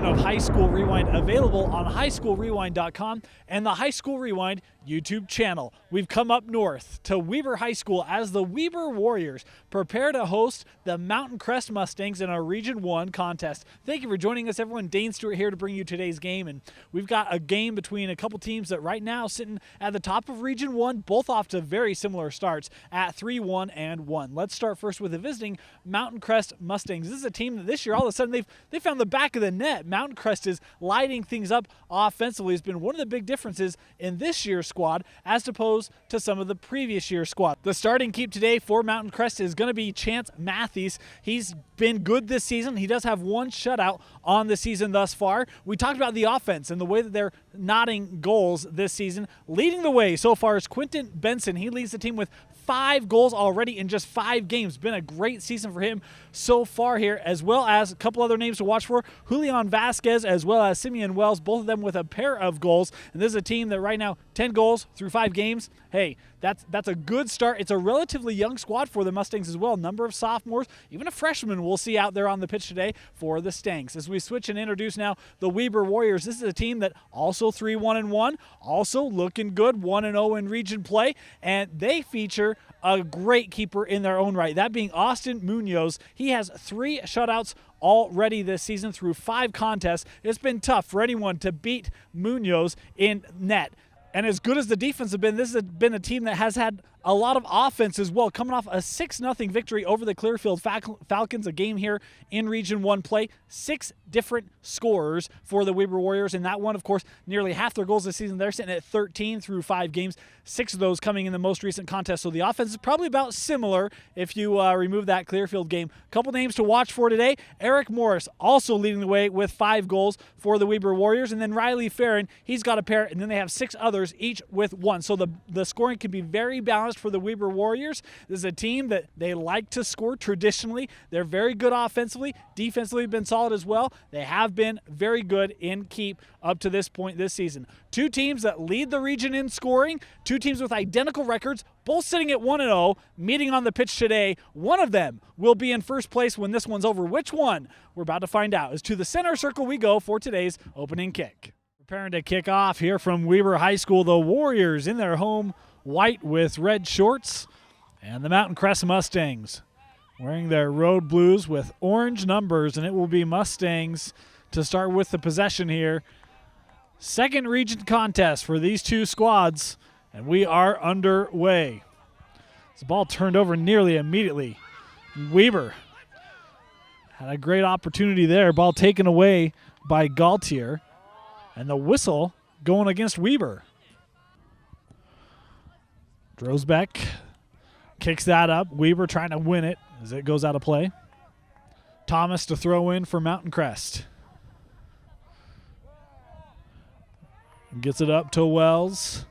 edition of High School Rewind available on highschoolrewind.com and the High School Rewind YouTube channel. We've come up north to Weber High School as the Weber Warriors prepare to host the Mountain Crest Mustangs in our Region 1 contest. Thank you for joining us, everyone. Dane Stewart here to bring you today's game, and we've got a game between a couple teams that right now sitting at the top of Region 1, both off to very similar starts at 3-1 and 1. Let's start first with the visiting Mountain Crest Mustangs. This is a team that this year all of a sudden they found the back of the net. Mountain Crest is lighting things up offensively. It's been one of the big differences in this year's squad as opposed to some of the previous year's squad. The starting keep today for Mountain Crest is going to be Chance Matthews. He's been good this season. He does have one shutout on the season thus far. We talked about the offense and the way that they're knotting goals this season. Leading the way so far is Quentin Benson. He leads the team with 5 goals already in just 5 games. Been a great season for him so far here, as well as a couple other names to watch for. Julian Vasquez as well as Simeon Wells, both of them with a pair of goals. And this is a team that right now 10 goals through 5 games. Hey, that's a good start. It's a relatively young squad for the Mustangs as well. Number of sophomores, even a freshman we'll see out there on the pitch today for the Stangs. As we switch and introduce now the Weber Warriors, this is a team that also 3-1 and 1, also looking good, 1-0 in region play, and they feature a great keeper in their own right, that being Austin Munoz. He has 3 shutouts already this season through 5 contests. It's been tough for anyone to beat Munoz in net. And as good as the defense has been, this has been a team that has had a lot of offense as well, coming off a 6-0 victory over the Clearfield Falcons, a game here in Region 1 play. 6 different scorers for the Weber Warriors. And that one, of course, nearly half their goals this season. They're sitting at 13 through 5 games, 6 of those coming in the most recent contest. So the offense is probably about similar if you remove that Clearfield game. A couple names to watch for today. Eric Morris also leading the way with 5 goals for the Weber Warriors. And then Riley Farron, he's got a pair. And then they have 6 others, each with 1. So the scoring can be very balanced for the Weber Warriors. This is a team that they like to score traditionally. They're very good offensively. Defensively been solid as well. They have been very good in keep up to this point this season. 2 teams that lead the region in scoring. 2 teams with identical records, both sitting at 1-0, meeting on the pitch today. One of them will be in first place when this one's over. Which one? We're about to find out. As to the center circle we go for today's opening kick. Preparing to kick off here from Weber High School, the Warriors in their home white with red shorts, and the Mountain Crest Mustangs wearing their road blues with orange numbers, and it will be Mustangs to start with the possession here. Second region contest for these 2 squads, and we are underway. The ball turned over nearly immediately. Weber had a great opportunity there. Ball taken away by Galtier, and the whistle going against Weber. Drosbeck kicks that up. Weber trying to win it as it goes out of play. Thomas to throw in for Mountain Crest. Gets it up to Wells.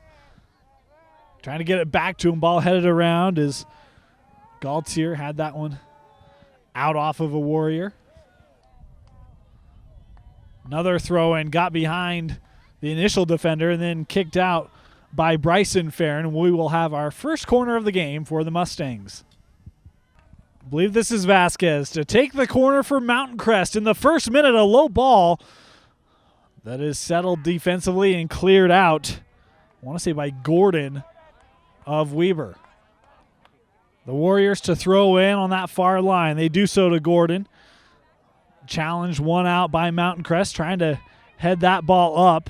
Trying to get it back to him. Ball headed around as Galtier had that one out off of a Warrior. Another throw in, got behind the initial defender and then kicked out by Bryson Farron. We will have our first corner of the game for the Mustangs. I believe this is Vasquez to take the corner for Mountain Crest. In the first minute, a low ball that is settled defensively and cleared out, I want to say by Gordon of Weber. The Warriors to throw in on that far line. They do so to Gordon. Challenge one out by Mountain Crest, trying to head that ball up,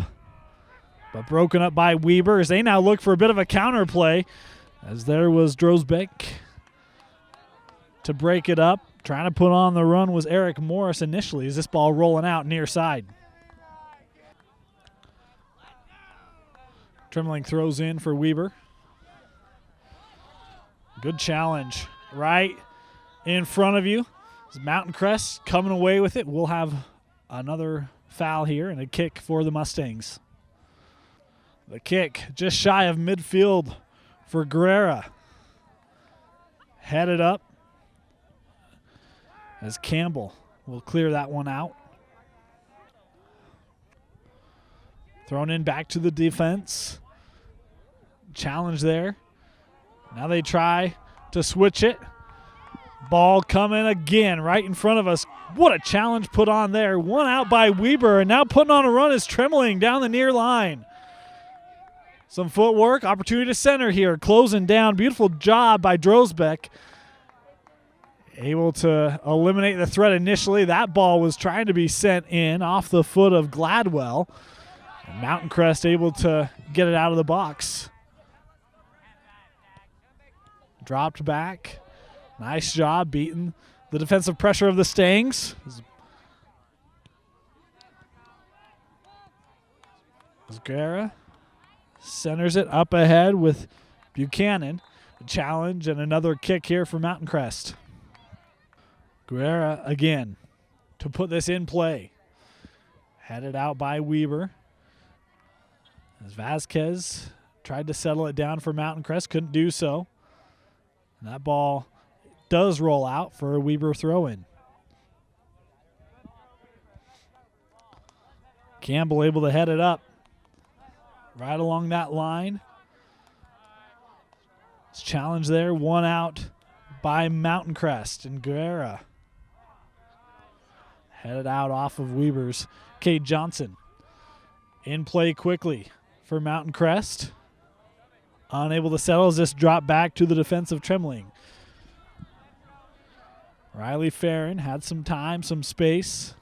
but broken up by Weber as they now look for a bit of a counter play, as there was Drosbeck to break it up. Trying to put on the run was Eric Morris initially as this ball rolling out near side. Trimling throws in for Weber. Good challenge right in front of you. Mountain Crest coming away with it. We'll have another foul here and a kick for the Mustangs. The kick just shy of midfield for Guerrera. Headed up as Campbell will clear that one out. Thrown in back to the defense. Challenge there. Now they try to switch it. Ball coming again right in front of us. What a challenge put on there. One out by Weber, and now putting on a run is Trembling down the near line. Some footwork, opportunity to center here, closing down. Beautiful job by Drosbeck. Able to eliminate the threat initially. That ball was trying to be sent in off the foot of Gladwell. And Mountain Crest able to get it out of the box. Dropped back. Nice job beating the defensive pressure of the Stangs. Guerra centers it up ahead with Buchanan. A challenge and another kick here for Mountain Crest. Guerra again to put this in play. Headed out by Weber. As Vasquez tried to settle it down for Mountain Crest, couldn't do so. And that ball does roll out for a Weber throw-in. Campbell able to head it up right along that line. It's challenge there, one out by Mountain Crest, and Guerra headed out off of Weber's. Cade Johnson in play quickly for Mountain Crest. Unable to settle as this drop back to the defensive Trembling. Riley Farron had some time, some space.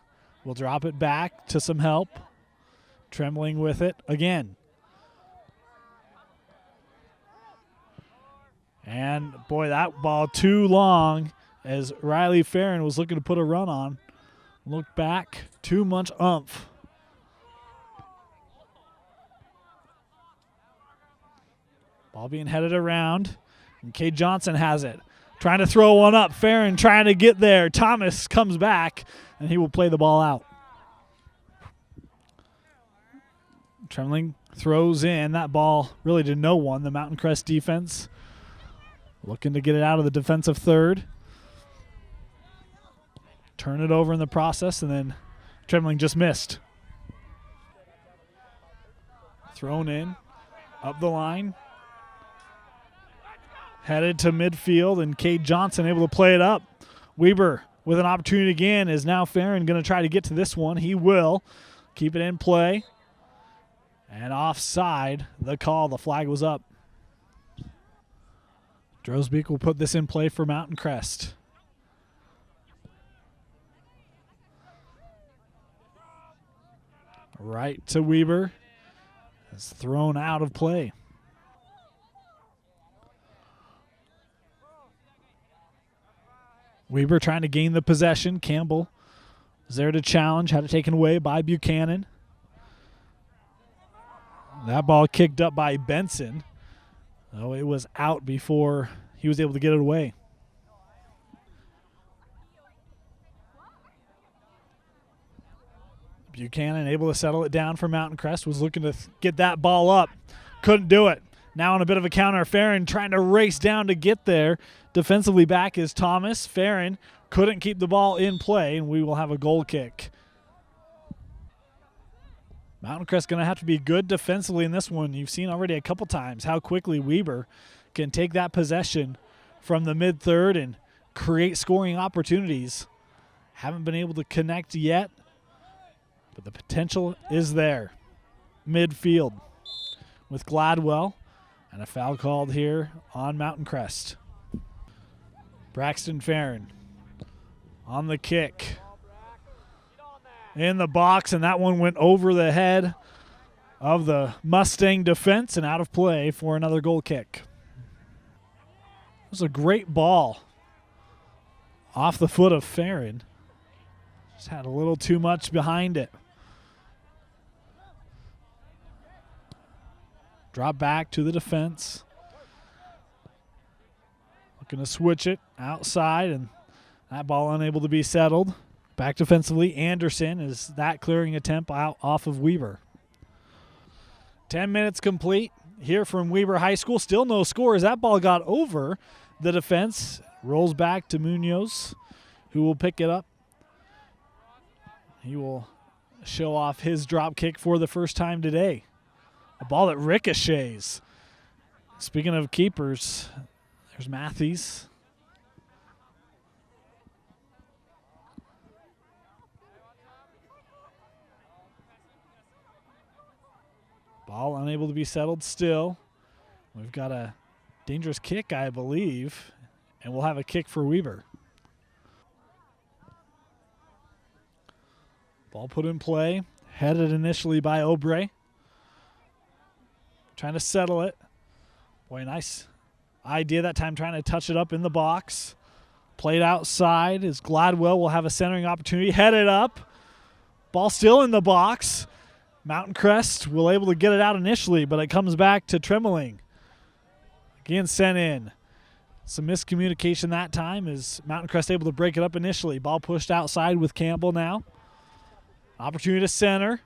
Will drop it back to some help. Trembling with it again. And boy, that ball too long as Riley Farron was looking to put a run on. Looked back, too much oomph. Ball being headed around, and Cade Johnson has it. Trying to throw one up. Farron trying to get there. Thomas comes back, and he will play the ball out. Trembling throws in. That ball really to no one. The Mountain Crest defense looking to get it out of the defensive third. Turn it over in the process, and then Trembling just missed. Thrown in, up the line. Headed to midfield, and Cade Johnson able to play it up. Weber with an opportunity again. Is now Farron going to try to get to this one? He will. Keep it in play. And offside, the call. The flag was up. Drosbeck will put this in play for Mountain Crest. Right to Weber. It's thrown out of play. Weber trying to gain the possession. Campbell was there to challenge. Had it taken away by Buchanan. That ball kicked up by Benson. Oh, it was out before he was able to get it away. Buchanan able to settle it down for Mountain Crest. Was looking to get that ball up. Couldn't do it. Now on a bit of a counter, Farron trying to race down to get there. Defensively back is Thomas. Farron couldn't keep the ball in play, and we will have a goal kick. Mountain Crest going to have to be good defensively in this one. You've seen already a couple times how quickly Weber can take that possession from the mid-third and create scoring opportunities. Haven't been able to connect yet, but the potential is there. Midfield with Gladwell, and a foul called here on Mountain Crest. Braxton Farron on the kick. In the box, and that one went over the head of the Mustang defense and out of play for another goal kick. It was a great ball off the foot of Farron. Just had a little too much behind it. Drop back to the defense. Looking to switch it outside, and that ball unable to be settled. Back defensively, Anderson is that clearing attempt out off of Weber. 10 minutes complete here from Weber High School. Still no score as that ball got over the defense. Rolls back to Munoz, who will pick it up. He will show off his drop kick for the first time today. A ball that ricochets. Speaking of keepers, there's Matthews. Ball unable to be settled still. We've got a dangerous kick, I believe, and we'll have a kick for Weber. Ball put in play, headed initially by Obrey. Trying to settle it. Boy, nice idea that time, trying to touch it up in the box. Played outside as Gladwell will have a centering opportunity. Headed up. Ball still in the box. Mountain Crest will able to get it out initially, but it comes back to Tremeling. Again sent in. Some miscommunication that time as Mountain Crest able to break it up initially. Ball pushed outside with Campbell now. Opportunity to center.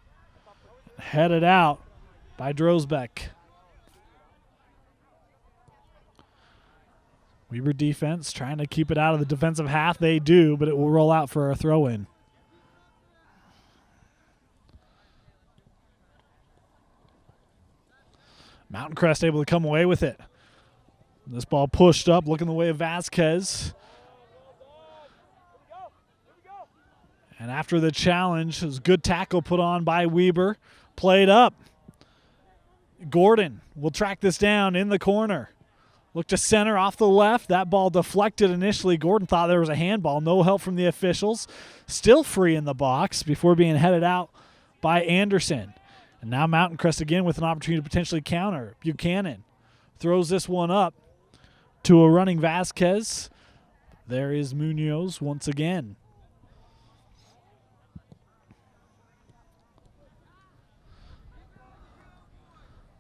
Headed out by Drosbeck. Weber defense trying to keep it out of the defensive half. They do, but it will roll out for a throw-in. Mountain Crest able to come away with it. This ball pushed up, looking the way of Vasquez. And after the challenge, it was a good tackle put on by Weber. Played up. Gordon will track this down in the corner. Look to center off the left. That ball deflected initially. Gordon thought there was a handball. No help from the officials. Still free in the box before being headed out by Anderson. And now Mountain Crest again with an opportunity to potentially counter. Buchanan throws this one up to a running Vasquez. There is Munoz once again.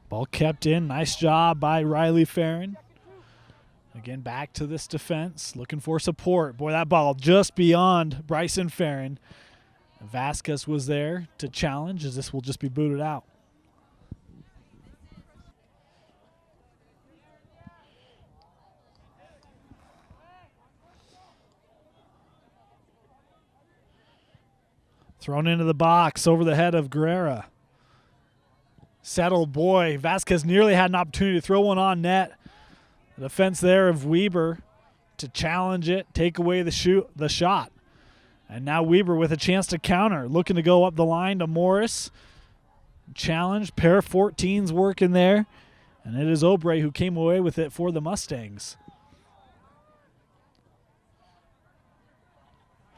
Ball kept in. Nice job by Riley Farron. Again, back to this defense, looking for support. Boy, that ball just beyond Bryson Farron. Vasquez was there to challenge as this will just be booted out. Thrown into the box over the head of Guerrera. Settled, boy. Vasquez nearly had an opportunity to throw one on net. The defense there of Weber to challenge it, take away the shot. And now Weber with a chance to counter, looking to go up the line to Morris. Challenge, pair of 14s working there. And it is Obrey who came away with it for the Mustangs.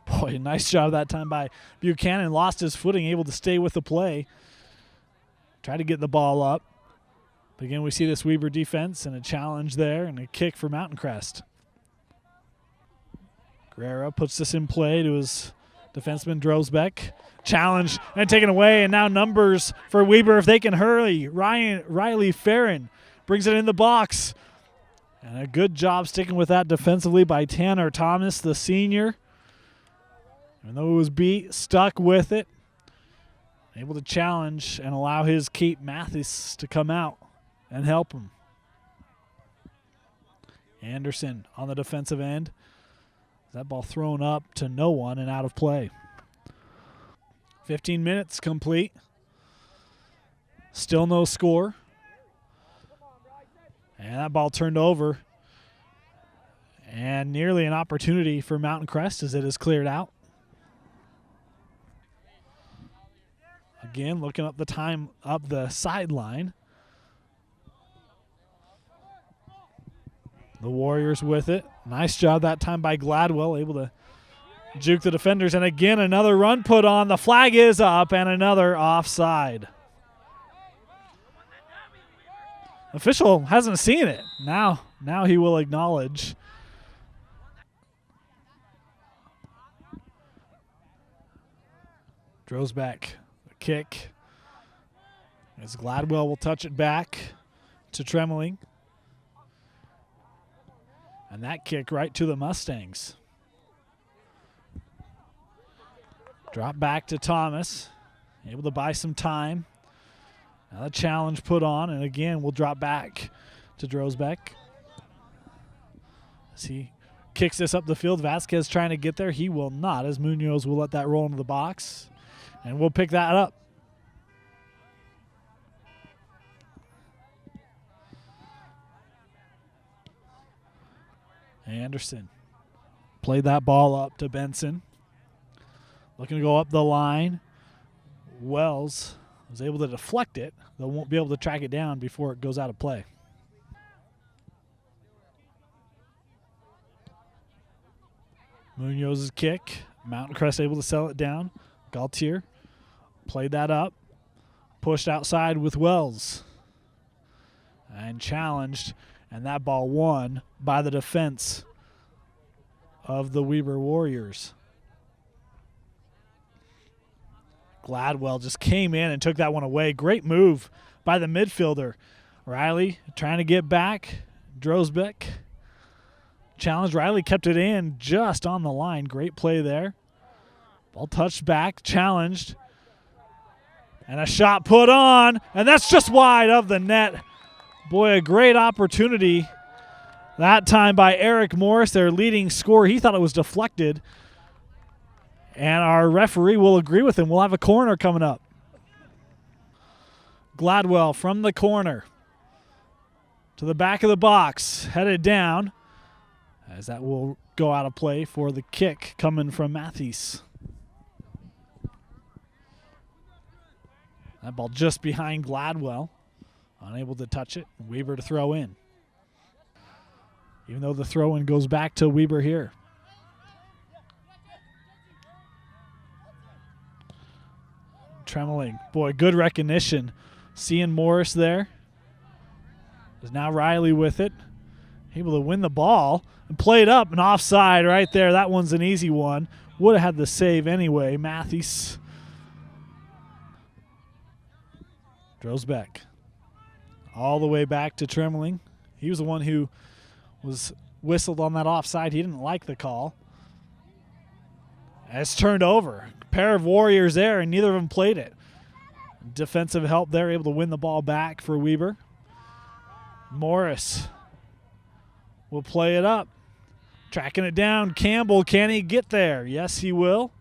Boy, nice job that time by Buchanan. Lost his footing, able to stay with the play. Try to get the ball up. But again, we see this Weber defense and a challenge there and a kick for Mountain Crest. Guerrera puts this in play to his defenseman Drosbeck. Challenge and taken away, and now numbers for Weber if they can hurry. Riley Farron brings it in the box. And a good job sticking with that defensively by Tanner Thomas, the senior. Even though it was beat, stuck with it. Able to challenge and allow his Kate Mathis to come out and help him. Anderson on the defensive end. That ball thrown up to no one and out of play. 15 minutes complete. Still no score. And that ball turned over. And nearly an opportunity for Mountain Crest as it is cleared out. Again, looking up the time up the sideline. The Warriors with it. Nice job that time by Gladwell, able to juke the defenders. And again, another run put on. The flag is up and another offside. Official hasn't seen it. Now he will acknowledge. Drosbeck, a kick. As Gladwell will touch it back to Tremeling. And that kick right to the Mustangs. Drop back to Thomas. Able to buy some time. Now the challenge put on, and again we'll drop back to Drosbeck. As he kicks this up the field, Vasquez trying to get there. He will not, as Munoz will let that roll into the box. And we'll pick that up. Anderson played that ball up to Benson. Looking to go up the line. Wells was able to deflect it. They won't be able to track it down before it goes out of play. Munoz's kick. Mountain Crest able to settle it down. Gaultier played that up. Pushed outside with Wells. And challenged. And that ball won by the defense of the Weber Warriors. Gladwell just came in and took that one away. Great move by the midfielder. Riley trying to get back. Drosbeck challenged. Riley kept it in just on the line. Great play there. Ball touched back, challenged. And a shot put on, and that's just wide of the net. Boy, a great opportunity that time by Eric Morris, their leading scorer. He thought it was deflected. And our referee will agree with him. We'll have a corner coming up. Gladwell from the corner to the back of the box, headed down, as that will go out of play for the kick coming from Matthews. That ball just behind Gladwell. Unable to touch it. Weber to throw in. Even though the throw-in goes back to Weber here. Tremeling. Boy, good recognition. Seeing Morris there. There's now Riley with it. Able to win the ball and play it up and offside right there. That one's an easy one. Would have had the save anyway. Matthews. Drosbeck. All the way back to Tremeling. He was the one who was whistled on that offside. He didn't like the call. It's turned over. A pair of Warriors there, and neither of them played it. Defensive help there, able to win the ball back for Weber. Morris will play it up. Tracking it down. Campbell, can he get there? Yes, he will.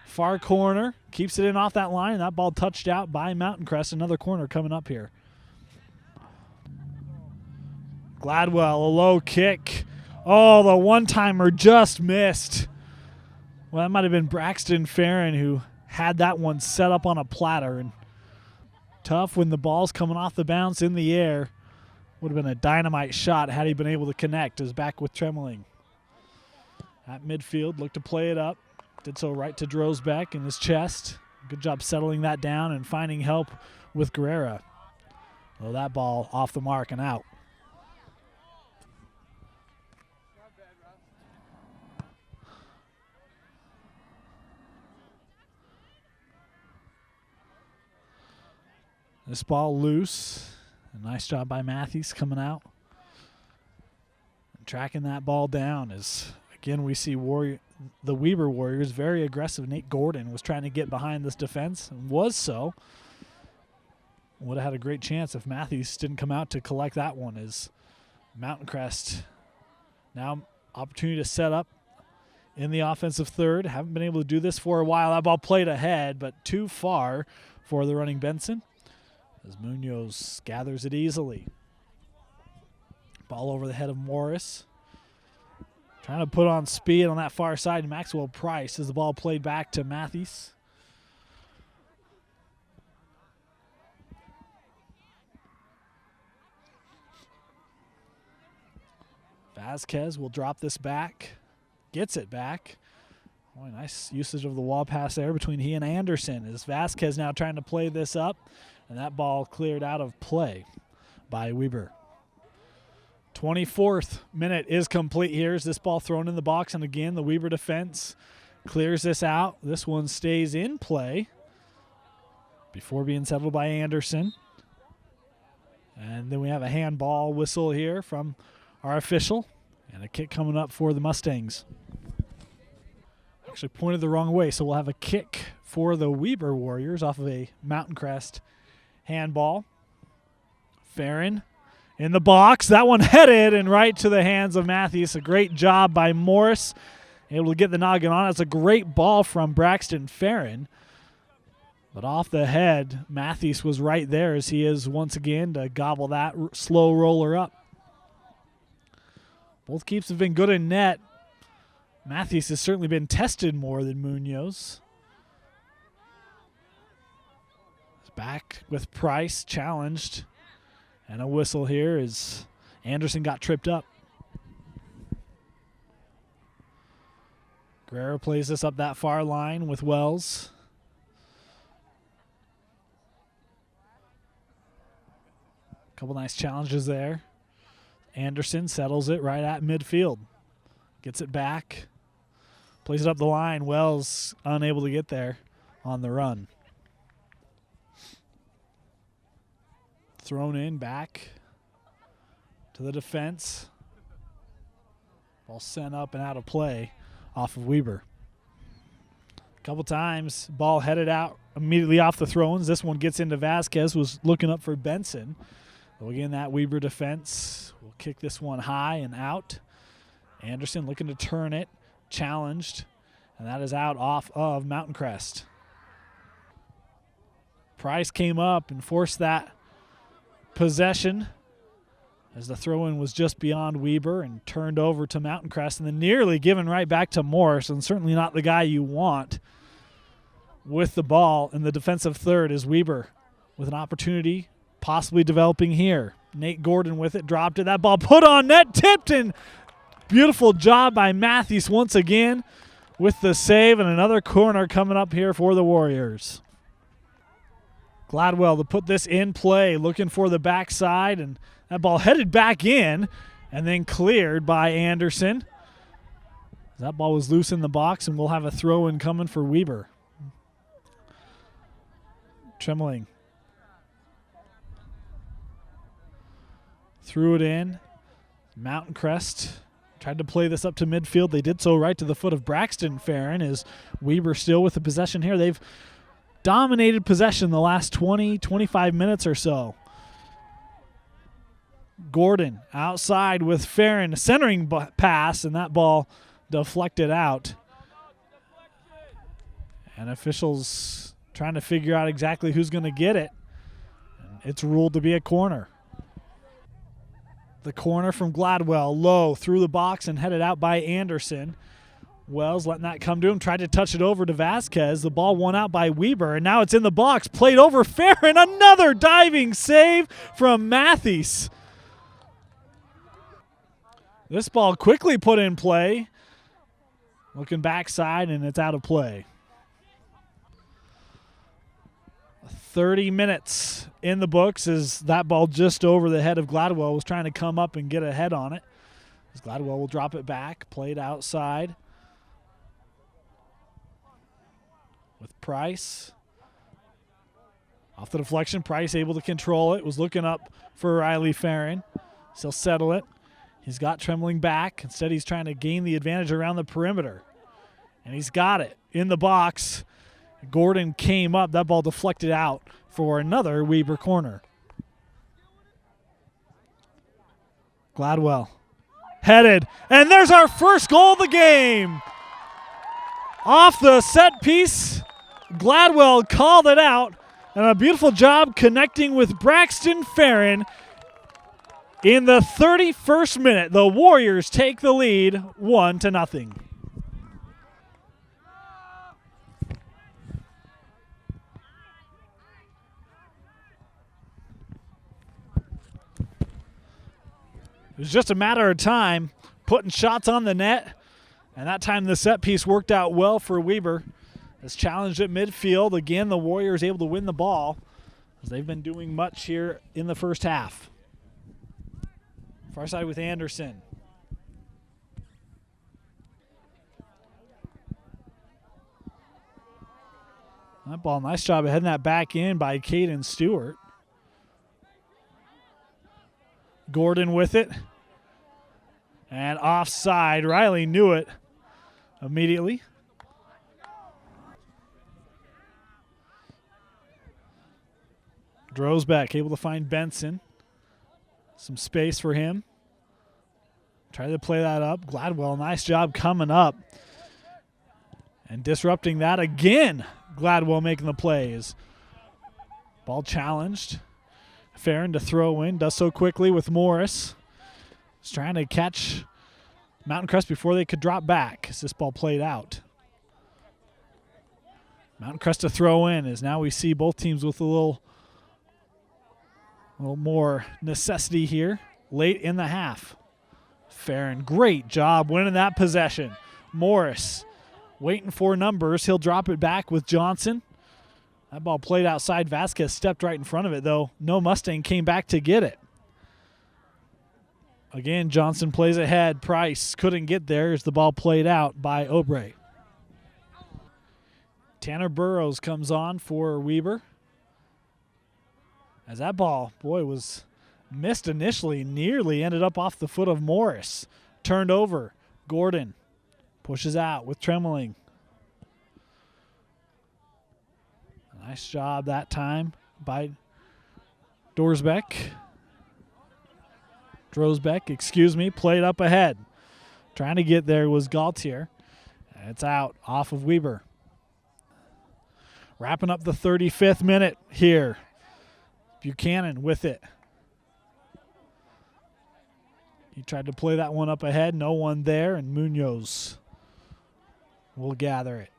Far corner. Keeps it in off that line. That ball touched out by Mountain Crest. Another corner coming up here. Gladwell, a low kick. Oh, the one-timer just missed. Well, that might have been Braxton Farron who had that one set up on a platter. And tough when the ball's coming off the bounce in the air. Would have been a dynamite shot had he been able to connect. Is back with Tremeling. At midfield, looked to play it up. Did so right to Drosbeck in his chest. Good job settling that down and finding help with Guerrera. Well, that ball off the mark and out. This ball loose. A nice job by Matthews coming out. And tracking that ball down as, again, we see the Weber Warriors very aggressive. Nate Gordon was trying to get behind this defense and was so. Would have had a great chance if Matthews didn't come out to collect that one. As Mountain Crest now opportunity to set up in the offensive third. Haven't been able to do this for a while. That ball played ahead, but too far for the running Benson. As Munoz gathers it easily. Ball over the head of Morris. Trying to put on speed on that far side. Maxwell Price as the ball played back to Matthews. Vasquez will drop this back. Gets it back. Boy, nice usage of the wall pass there between he and Anderson. As Vasquez now trying to play this up. And that ball cleared out of play by Weber. 24th minute is complete here as this ball thrown in the box. And again, the Weber defense clears this out. This one stays in play before being settled by Anderson. And then we have a handball whistle here from our official. And a kick coming up for the Mustangs. Actually pointed the wrong way, so we'll have a kick for the Weber Warriors off of a Mountain Crest handball. Farron in the box. That one headed and right to the hands of Matthews. A great job by Morris. Able to get the noggin on. It's a great ball from Braxton Farron. But off the head, Matthews was right there as he is once again to gobble that slow roller up. Both keeps have been good in net. Matthews has certainly been tested more than Munoz. Back with Price, challenged. And a whistle here as Anderson got tripped up. Guerrero plays this up that far line with Wells. Couple nice challenges there. Anderson settles it right at midfield. Gets it back. Plays it up the line. Wells unable to get there on the run. Thrown in back to the defense. Ball sent up and out of play off of Weber. A couple times, ball headed out immediately off the throw-ins. This one gets into Vasquez, was looking up for Benson. So again, that Weber defense will kick this one high and out. Anderson looking to turn it, challenged, and that is out off of Mountain Crest. Price came up and forced that possession as the throw-in was just beyond Weber and turned over to Mountain Crest, and then nearly given right back to Morris, and certainly not the guy you want with the ball in the defensive third is Weber with an opportunity possibly developing here. Nate Gordon with it, dropped it. That ball put on net, tipped, and beautiful job by Matthews once again with the save, and another corner coming up here for the Warriors. Gladwell to put this in play, looking for the backside, and that ball headed back in and then cleared by Anderson. That ball was loose in the box, and we'll have a throw-in coming for Weber. Trembling. Threw it in. Mountain Crest tried to play this up to midfield. They did so right to the foot of Braxton Farron as Weber still with the possession here. They've dominated possession the last 20, 25 minutes or so. Gordon outside with Farron, centering pass, and that ball deflected out. And officials trying to figure out exactly who's going to get it. It's ruled to be a corner. The corner from Gladwell, low through the box and headed out by Anderson. Wells letting that come to him, tried to touch it over to Vasquez. The ball won out by Weber, and now it's in the box. Played over Farron. Another diving save from Matthews. This ball quickly put in play. Looking backside, and it's out of play. 30 minutes in the books as that ball just over the head of Gladwell was trying to come up and get a head on it. As Gladwell will drop it back, played outside. With Price. Off the deflection, Price able to control it. Was looking up for Riley Farron. He'll settle it. He's got Trembling back. Instead, he's trying to gain the advantage around the perimeter. And he's got it in the box. Gordon came up. That ball deflected out for another Weber corner. Gladwell headed. And there's our first goal of the game. Off the set piece, Gladwell called it out, and a beautiful job connecting with Braxton Farron. In the 31st minute, the Warriors take the lead 1-0. It was just a matter of time, putting shots on the net. And that time the set piece worked out well for Weber. As challenged at midfield. Again, the Warriors able to win the ball as they've been doing much here in the first half. Far side with Anderson. That ball, nice job of heading that back in by Caden Stewart. Gordon with it. And offside. Riley knew it immediately. Drozbek able to find Benson. Some space for him. Try to play that up. Gladwell, nice job coming up. And disrupting that again. Gladwell making the plays. Ball challenged. Farron to throw in. Does so quickly with Morris. He's trying to catch Mountain Crest before they could drop back as this ball played out. Mountain Crest to throw in as now we see both teams with a little A little more necessity here late in the half. Farron, great job winning that possession. Morris waiting for numbers. He'll drop it back with Johnson. That ball played outside. Vasquez stepped right in front of it, though. No Mustang came back to get it. Again, Johnson plays ahead. Price couldn't get there as the ball played out by Obrey. Tanner Burrows comes on for Weber. As that ball, boy, was missed initially, nearly ended up off the foot of Morris. Turned over. Gordon pushes out with Trembling. Nice job that time by Drosbeck, played up ahead. Trying to get there was Galtier. And it's out off of Weber. Wrapping up the 35th minute here. Buchanan with it. He tried to play that one up ahead. No one there, and Munoz will gather it.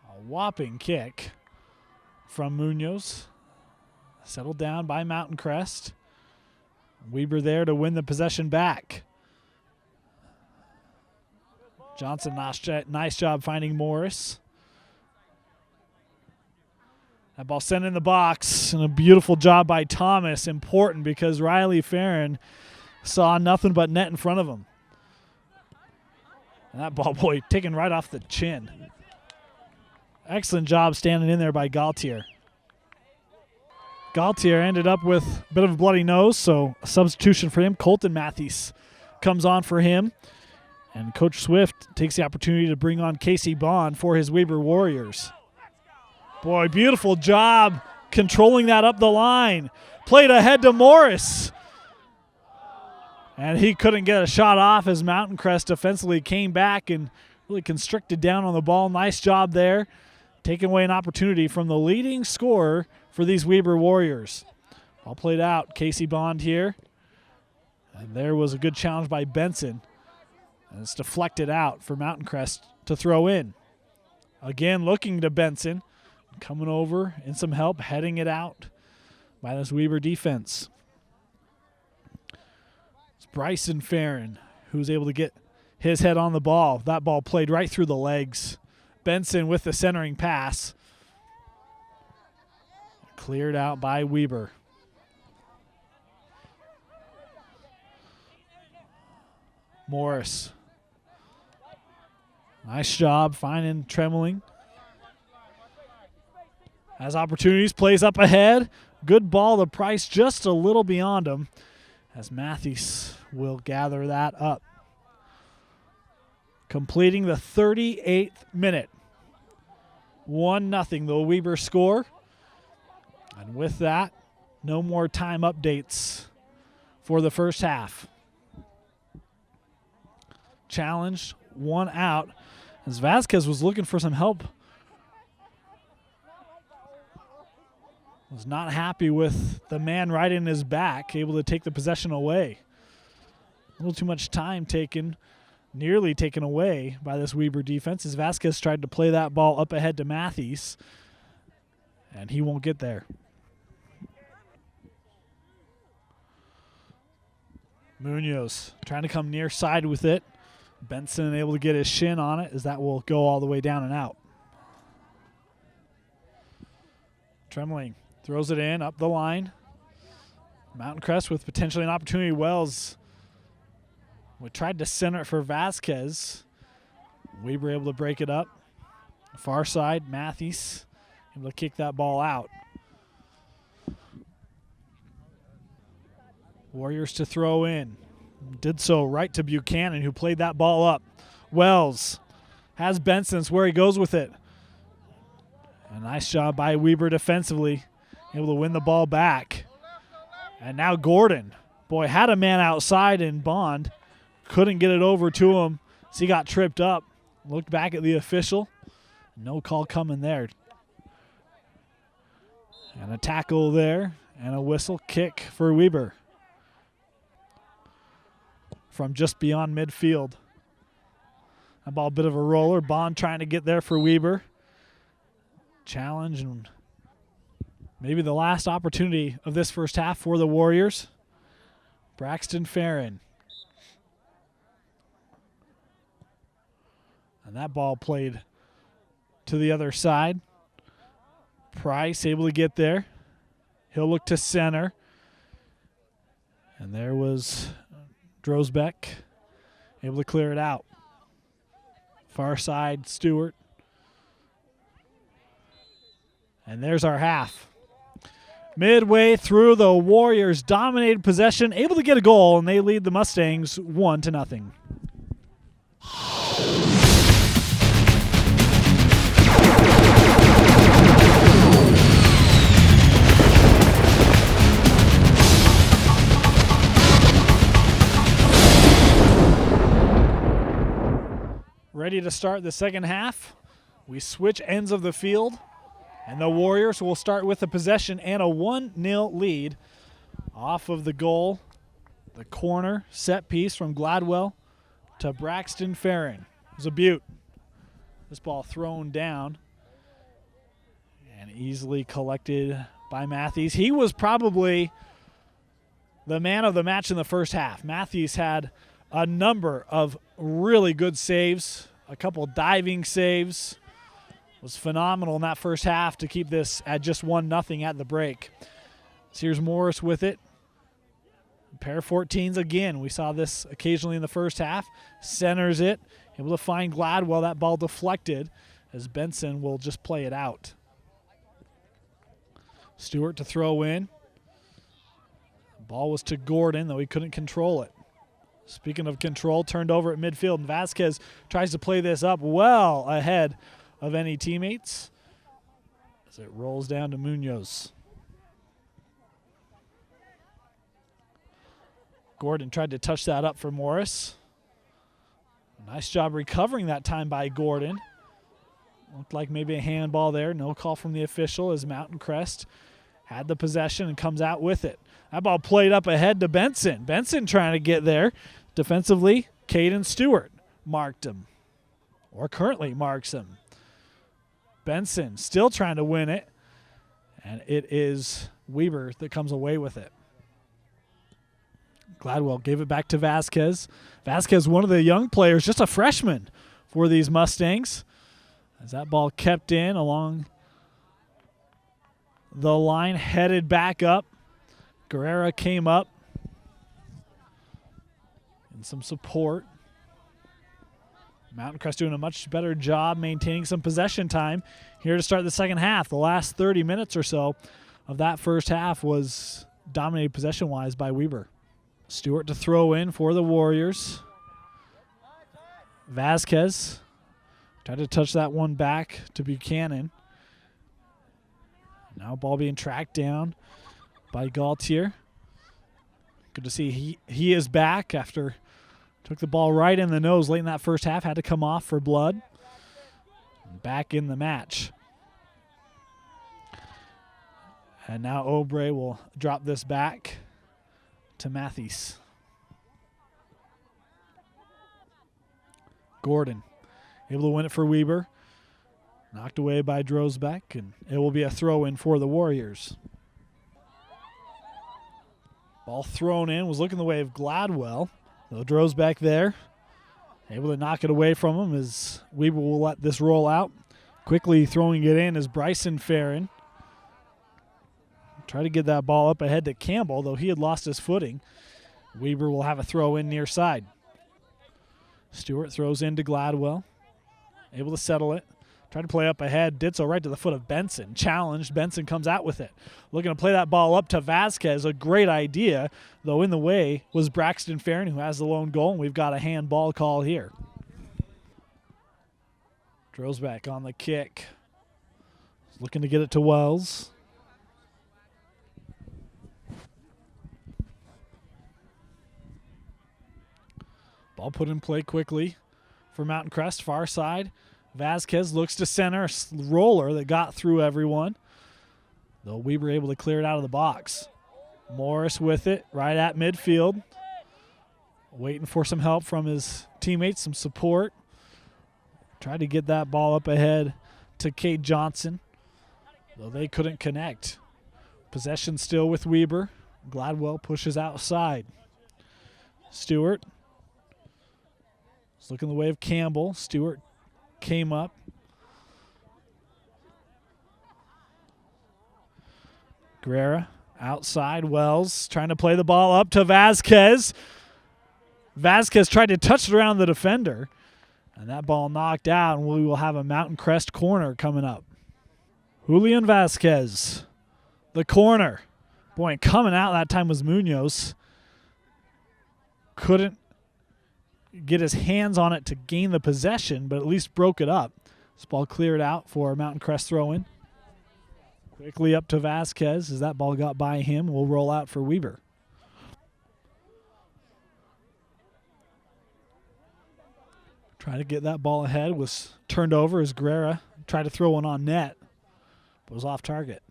A whopping kick from Munoz. Settled down by Mountain Crest. Weber there to win the possession back. Johnson, nice job finding Morris. That ball sent in the box, and a beautiful job by Thomas. Important because Riley Farron saw nothing but net in front of him. And that ball, boy, taken right off the chin. Excellent job standing in there by Galtier. Galtier ended up with a bit of a bloody nose, so a substitution for him. Colton Matthews comes on for him. And Coach Swift takes the opportunity to bring on Casey Bond for his Weber Warriors. Boy, beautiful job controlling that up the line. Played ahead to Morris. And he couldn't get a shot off as Mountain Crest defensively came back and really constricted down on the ball. Nice job there. Taking away an opportunity from the leading scorer for these Weber Warriors. Ball played out. Casey Bond here. And there was a good challenge by Benson. And it's deflected out for Mountain Crest to throw in. Again, looking to Benson. Coming over in some help, heading it out by this Weber defense. It's Bryson Farron who's able to get his head on the ball. That ball played right through the legs. Benson with the centering pass. Cleared out by Weber. Morris. Nice job finding Trembling. Has opportunities, plays up ahead. Good ball to Price, just a little beyond him, as Matthews will gather that up. Completing the 38th minute. 1-0 the Weber score. And with that, no more time updates for the first half. Challenged, one out, as Vasquez was looking for some help. Was not happy with the man right in his back, able to take the possession away. A little too much time taken, nearly taken away by this Weber defense as Vasquez tried to play that ball up ahead to Matthews, and he won't get there. Munoz trying to come near side with it. Benson able to get his shin on it as that will go all the way down and out. Trembling throws it in, up the line. Mountain Crest with potentially an opportunity. Wells tried to center it for Vasquez. Weber able to break it up. Far side, Matthews able to kick that ball out. Warriors to throw in. Did so right to Buchanan, who played that ball up. Wells has Benson's where he goes with it. A nice job by Weber defensively, able to win the ball back. And now Gordon, boy, had a man outside in Bond. Couldn't get it over to him, so he got tripped up. Looked back at the official. No call coming there. And a tackle there, and a whistle kick for Weber from just beyond midfield. That ball, a bit of a roller. Bond trying to get there for Weber. Challenge, and Maybe the last opportunity of this first half for the Warriors. Braxton Farron. And that ball played to the other side. Price able to get there. He'll look to center. And there was Drosbeck able to clear it out. Far side, Stewart. And there's our half. Midway through, the Warriors dominated possession, able to get a goal, and they lead the Mustangs 1-0. Ready to start the second half. We switch ends of the field, and the Warriors will start with a possession and a 1-0 lead off of the goal. The corner set piece from Gladwell to Braxton Farron. It was a beaut. This ball thrown down and easily collected by Matthews. He was probably the man of the match in the first half. Matthews had a number of really good saves, a couple diving saves. Was phenomenal in that first half to keep this at just 1-0 at the break. So here's Morris with it. Pair of 14s again. We saw this occasionally in the first half. Centers it. Able to find Gladwell. That ball deflected as Benson will just play it out. Stewart to throw in. Ball was to Gordon, though he couldn't control it. Speaking of control, turned over at midfield, and Vasquez tries to play this up well ahead of any teammates as it rolls down to Munoz. Gordon tried to touch that up for Morris. Nice job recovering that time by Gordon. Looked like maybe a handball there. No call from the official as Mountain Crest had the possession and comes out with it. That ball played up ahead to Benson. Benson trying to get there. Defensively, Caden Stewart marked him, or currently marks him. Benson still trying to win it, and it is Weber that comes away with it. Gladwell gave it back to Vasquez. Vasquez, one of the young players, just a freshman for these Mustangs. As that ball kept in along the line, headed back up. Guerrera came up. And some support. Mountain Crest doing a much better job maintaining some possession time here to start the second half. The last 30 minutes or so of that first half was dominated possession-wise by Weber. Stewart to throw in for the Warriors. Vasquez tried to touch that one back to Buchanan. Now ball being tracked down by Gaultier. Good to see he is back after took the ball right in the nose late in that first half. Had to come off for blood. Back in the match. And now Obrey will drop this back to Matthews. Gordon able to win it for Weber. Knocked away by Drosbeck, and it will be a throw-in for the Warriors. Ball thrown in, was looking the way of Gladwell. Though Drosbeck there, able to knock it away from him as Weber will let this roll out. Quickly throwing it in is Bryson Farron. Try to get that ball up ahead to Campbell, though he had lost his footing. Weber will have a throw in near side. Stewart throws into Gladwell. Able to settle it. Tried to play up ahead. Did so right to the foot of Benson. Challenged. Benson comes out with it. Looking to play that ball up to Vasquez. A great idea, though in the way was Braxton Farron, who has the lone goal, and we've got a handball call here. Drosbeck on the kick. Looking to get it to Wells. Ball put in play quickly for Mountain Crest, far side. Vasquez looks to center, a roller that got through everyone. Though Weber able to clear it out of the box. Morris with it, right at midfield. Waiting for some help from his teammates, some support. Tried to get that ball up ahead to Cade Johnson, though they couldn't connect. Possession still with Weber. Gladwell pushes outside. Stewart is looking the way of Campbell. Stewart came up. Guerrera outside. Wells trying to play the ball up to Vasquez. Vasquez tried to touch it around the defender, and that ball knocked out, and we will have a Mountain Crest corner coming up. Julian Vasquez, the corner. Boy, and coming out that time was Munoz. Couldn't get his hands on it to gain the possession, but at least broke it up. This ball cleared out for a Mountain Crest throw-in. Quickly up to Vasquez as that ball got by him. Will roll out for Weber. Trying to get that ball ahead, was turned over as Guerrera tried to throw one on net, but was off target.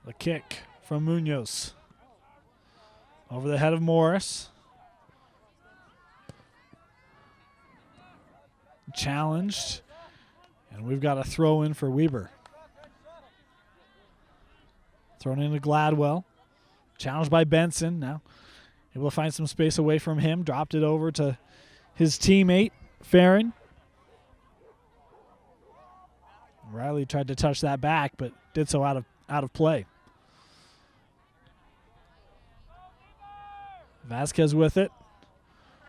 The kick from Munoz. Over the head of Morris. Challenged, and we've got a throw in for Weber. Thrown into Gladwell. Challenged by Benson. Now able to find some space away from him. Dropped it over to his teammate, Farron. Riley tried to touch that back, but did so out of play. Vasquez with it.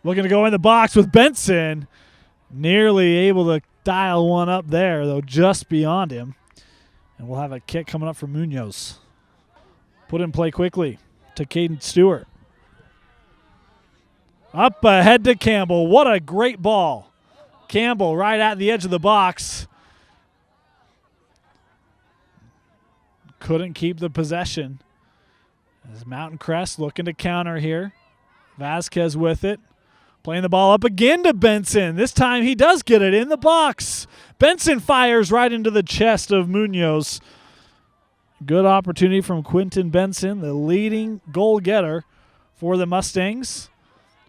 Looking to go in the box with Benson. Nearly able to dial one up there, though just beyond him. And we'll have a kick coming up for Munoz. Put in play quickly to Caden Stewart. Up ahead to Campbell. What a great ball. Campbell right at the edge of the box. Couldn't keep the possession. As Mountain Crest looking to counter here. Vasquez with it. Playing the ball up again to Benson. This time he does get it in the box. Benson fires right into the chest of Munoz. Good opportunity from Quentin Benson, the leading goal getter for the Mustangs.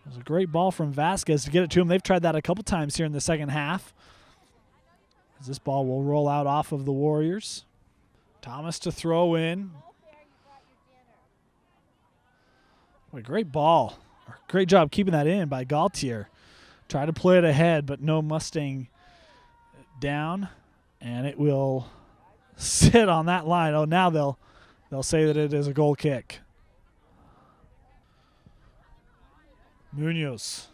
It was a great ball from Vasquez to get it to him. They've tried that a couple times here in the second half. As this ball will roll out off of the Warriors. Thomas to throw in. What a great ball. Great job keeping that in by Gaultier. Tried to play it ahead, but no Mustang down. And it will sit on that line. Oh, now they'll say that it is a goal kick. Munoz.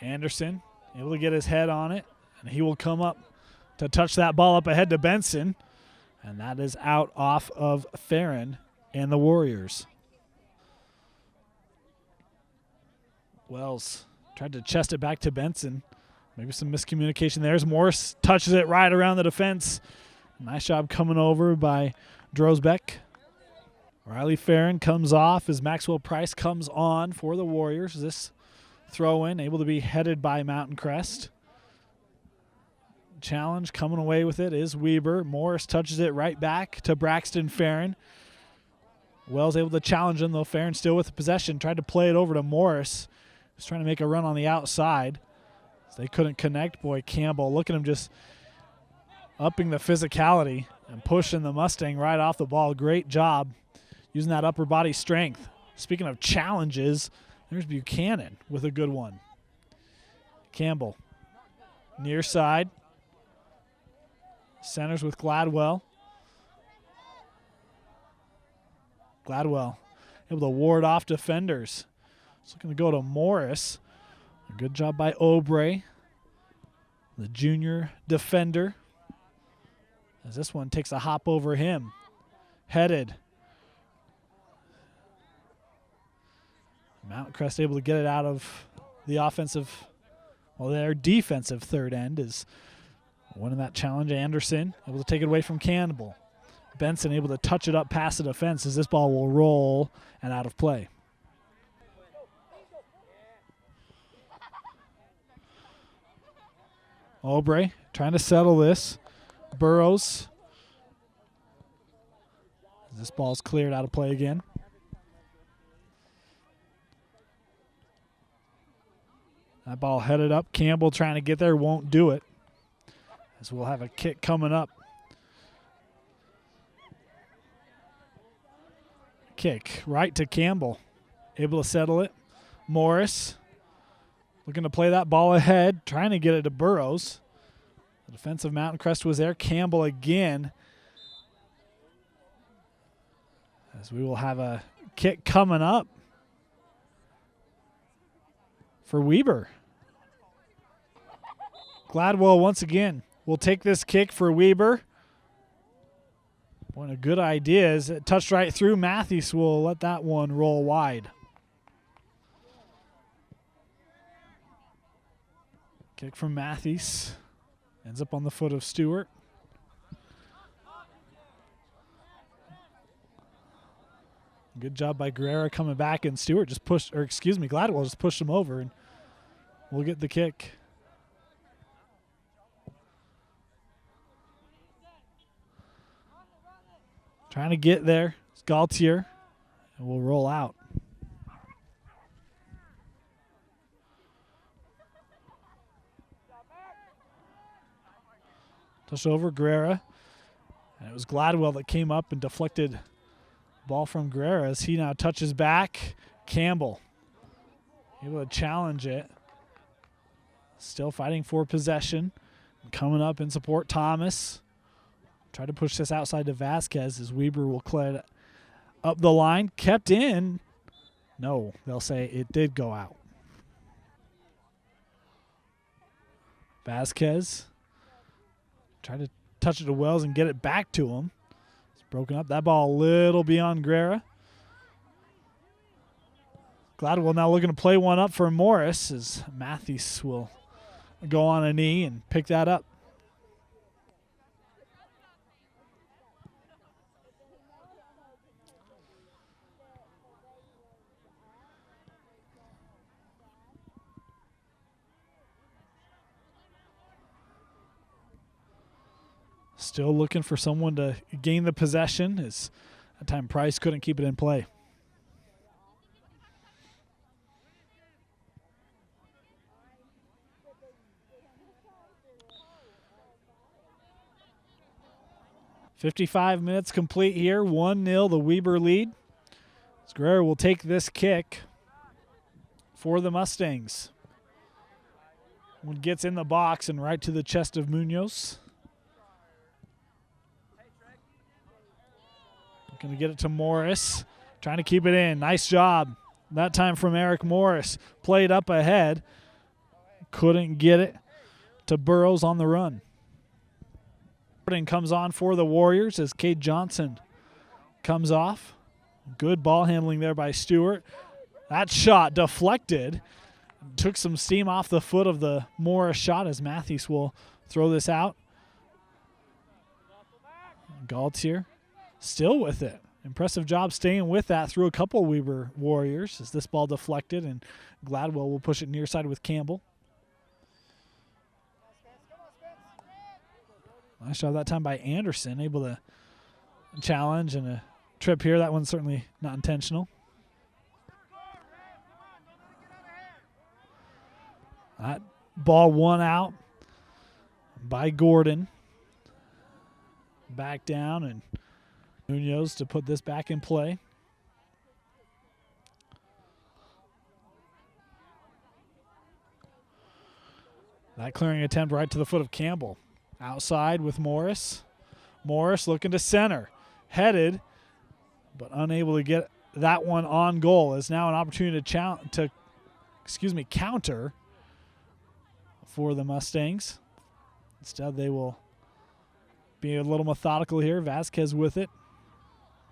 Anderson able to get his head on it, and he will come up to touch that ball up ahead to Benson. And that is out off of Farron and the Warriors. Wells tried to chest it back to Benson. Maybe some miscommunication there as Morris touches it right around the defense. Nice job coming over by Drosbeck. Riley Farron comes off as Maxwell Price comes on for the Warriors. This throw-in able to be headed by Mountain Crest. Challenge coming away with it is Weber. Morris touches it right back to Braxton Farron. Wells able to challenge him, though. Farron still with the possession. Tried to play it over to Morris. He's trying to make a run on the outside. They couldn't connect. Boy, Campbell, look at him just upping the physicality and pushing the Mustang right off the ball. Great job using that upper body strength. Speaking of challenges, there's Buchanan with a good one. Campbell, near side. Centers with Gladwell. Gladwell able to ward off defenders. It's looking to go to Morris. A good job by Obrey, the junior defender. As this one takes a hop over him. Headed. Mountain Crest able to get it out of the offensive, well, their defensive third end is winning that challenge. Anderson able to take it away from Campbell. Benson able to touch it up past the defense as this ball will roll and out of play. Obrey trying to settle this. Burrows. This ball's cleared out of play again. That ball headed up. Campbell trying to get there, won't do it. As we'll have a kick coming up Kick right to Campbell. Able to settle it. Morris looking to play that ball ahead, trying to get it to Burrows. The defensive Mountain Crest was there. Campbell again. As we will have a kick coming up for Weber. Gladwell once again will take this kick for Weber. One of good ideas. It touched right through. Matthews will let that one roll wide. Kick from Matthews. Ends up on the foot of Stewart. Good job by Guerrera coming back, and Stewart just pushed, or excuse me, Gladwell just pushed him over, and we'll get the kick. Trying to get there. It's Galtier, and we'll roll out. Touched over Guerrera, and it was Gladwell that came up and deflected ball from Guerrera as he now touches back. Campbell able to challenge it. Still fighting for possession. Coming up in support, Thomas. Try to push this outside to Vasquez as Weber will clear it up the line. Kept in. No, they'll say it did go out. Vasquez. Try to touch it to Wells and get it back to him. It's broken up. That ball a little beyond Guerrera. Gladwell now looking to play one up for Morris as Matthews will go on a knee and pick that up. Still looking for someone to gain the possession as that time Price couldn't keep it in play. .55 minutes complete here. 1-0 the Weber lead. Guerrero will take this kick for the Mustangs. One gets in the box and right to the chest of Munoz. Going to get it to Morris. Trying to keep it in. Nice job. That time from Eric Morris. Played up ahead. Couldn't get it to Burrows on the run. Comes on for the Warriors as Cade Johnson comes off. Good ball handling there by Stewart. That shot deflected. Took some steam off the foot of the Morris shot as Matthews will throw this out. Galtier still with it. Impressive job staying with that through a couple Weber Warriors as this ball deflected, and Gladwell will push it near side with Campbell. Nice job that time by Anderson, able to challenge and a trip here. That one's certainly not intentional. That ball won out by Gordon. Back down, and Munoz to put this back in play. That clearing attempt right to the foot of Campbell. Outside with Morris. Morris looking to center. Headed, but unable to get that one on goal. Is now an opportunity to counter for the Mustangs. Instead, they will be a little methodical here. Vasquez with it.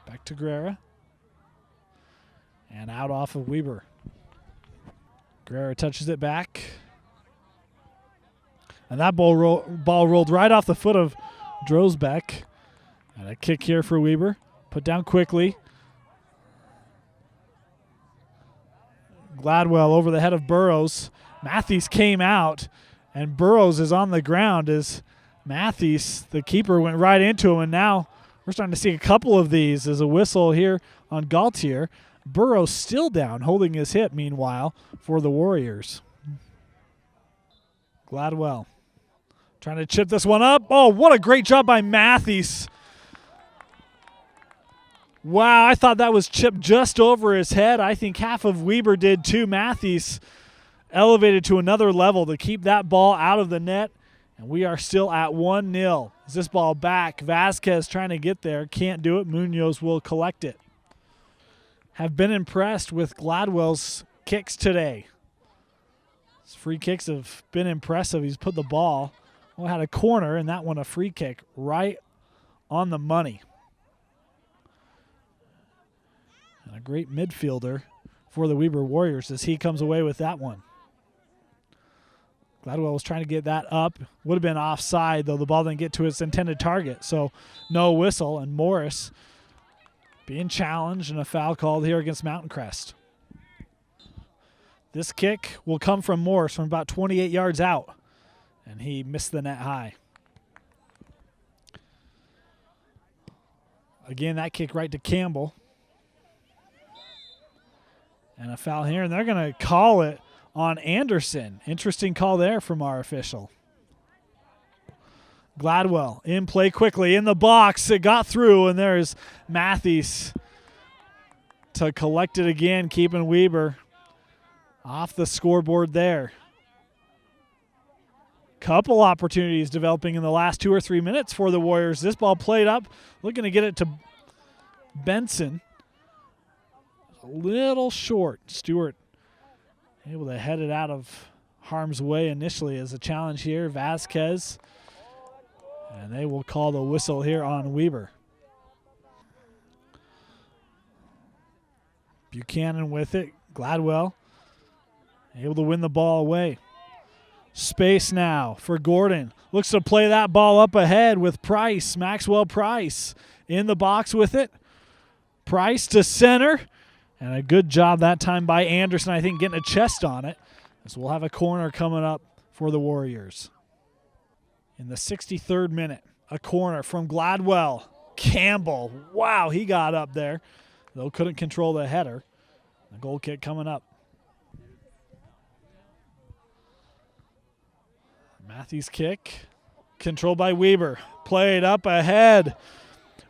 Back to Guerrera. And out off of Weber. Guerrera touches it back. And that ball rolled right off the foot of Drosbeck. And a kick here for Weber. Put down quickly. Gladwell over the head of Burrows. Matthews came out, and Burrows is on the ground as Matthews, the keeper, went right into him, and now we're starting to see a couple of these. There's a whistle here on Galtier. Burrows still down, holding his hip, meanwhile, for the Warriors. Gladwell trying to chip this one up. Oh, what a great job by Matthews. Wow, I thought that was chipped just over his head. I think half of Weber did too. Matthews elevated to another level to keep that ball out of the net. And we are still at 1-0. Is this ball back? Vasquez trying to get there. Can't do it. Munoz will collect it. Have been impressed with Gladwell's kicks today. His free kicks have been impressive. He's put the ball, had a corner, and that one a free kick right on the money. And a great midfielder for the Weber Warriors as he comes away with that one. Gladwell was trying to get that up. Would have been offside, though the ball didn't get to its intended target. So no whistle, and Morris being challenged and a foul called here against Mountain Crest. This kick will come from Morris from about 28 yards out, and he missed the net high. Again, that kick right to Campbell. And a foul here, and they're going to call it on Anderson. Interesting call there from our official. Gladwell in play quickly in the box. It got through, and there's Matthews to collect it again, keeping Weber off the scoreboard there. Couple opportunities developing in the last 2 or 3 minutes for the Warriors. This ball played up, looking to get it to Benson. A little short. Stewart able to head it out of harm's way initially as a challenge here. Vasquez. And they will call the whistle here on Weber. Buchanan with it. Gladwell able to win the ball away. Space now for Gordon. Looks to play that ball up ahead with Price. Maxwell Price in the box with it. Price to center. And a good job that time by Anderson, I think, getting a chest on it. As we'll have a corner coming up for the Warriors. In the 63rd minute, a corner from Gladwell. Campbell, wow, he got up there, though couldn't control the header. The goal kick coming up. Matthews kick, controlled by Weber. Played up ahead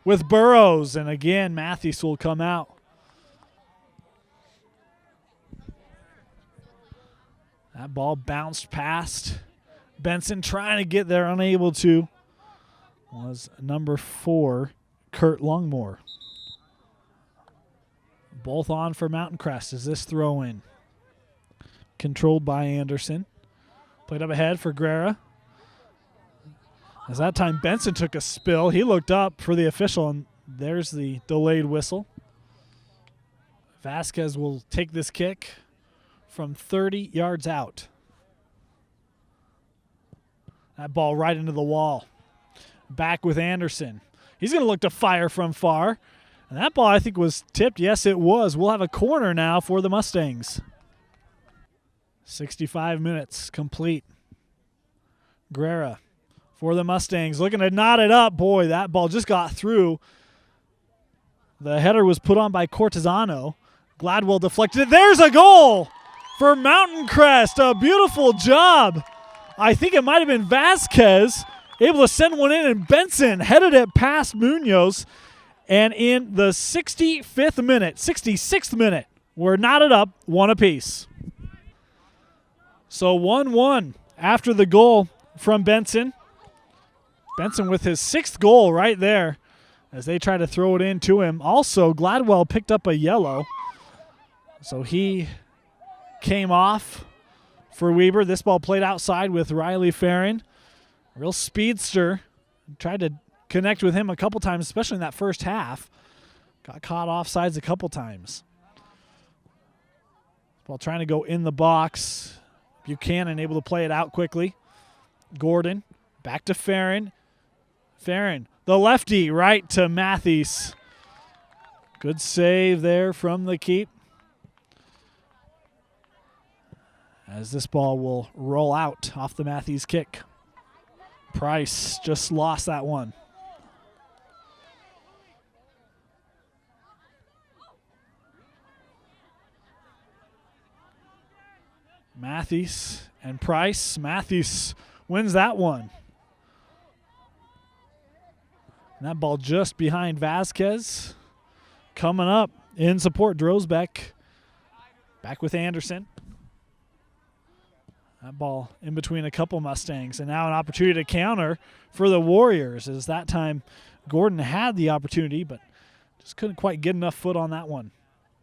with Burrows, and again, Matthews will come out. That ball bounced past. Benson trying to get there, unable to. Was number 4, Kurt Longmore. Both on for Mountain Crest as this throw in. Controlled by Anderson. Played up ahead for Guerra. As that time Benson took a spill, he looked up for the official, and there's the delayed whistle. Vasquez will take this kick from 30 yards out. That ball right into the wall. Back with Anderson. He's going to look to fire from far. And that ball, I think, was tipped. Yes, it was. We'll have a corner now for the Mustangs. 65 minutes complete. Guerra for the Mustangs. Looking to knot it up. Boy, that ball just got through. The header was put on by Cortesano. Gladwell deflected it. There's a goal for Mountain Crest. A beautiful job. I think it might have been Vasquez able to send one in, and Benson headed it past Munoz. And in the 66th minute, we're knotted up 1 apiece. So 1-1 after the goal from Benson. Benson with his 6th goal right there as they try to throw it in to him. Also, Gladwell picked up a yellow. So he came off for Weber. This ball played outside with Riley Farron. Real speedster. Tried to connect with him a couple times, especially in that first half. Got caught offsides a couple times. Ball trying to go in the box. Buchanan able to play it out quickly. Gordon back to Farron. Farron, the lefty, right to Matthews. Good save there from the keep. As this ball will roll out off the Matthews kick. Price just lost that one. Matthews and Price. Matthews wins that one. And that ball just behind Vasquez. coming up in support. Drosbeck back with Anderson. That ball in between a couple Mustangs, and now an opportunity to counter for the Warriors, as that time Gordon had the opportunity but just couldn't quite get enough foot on that one.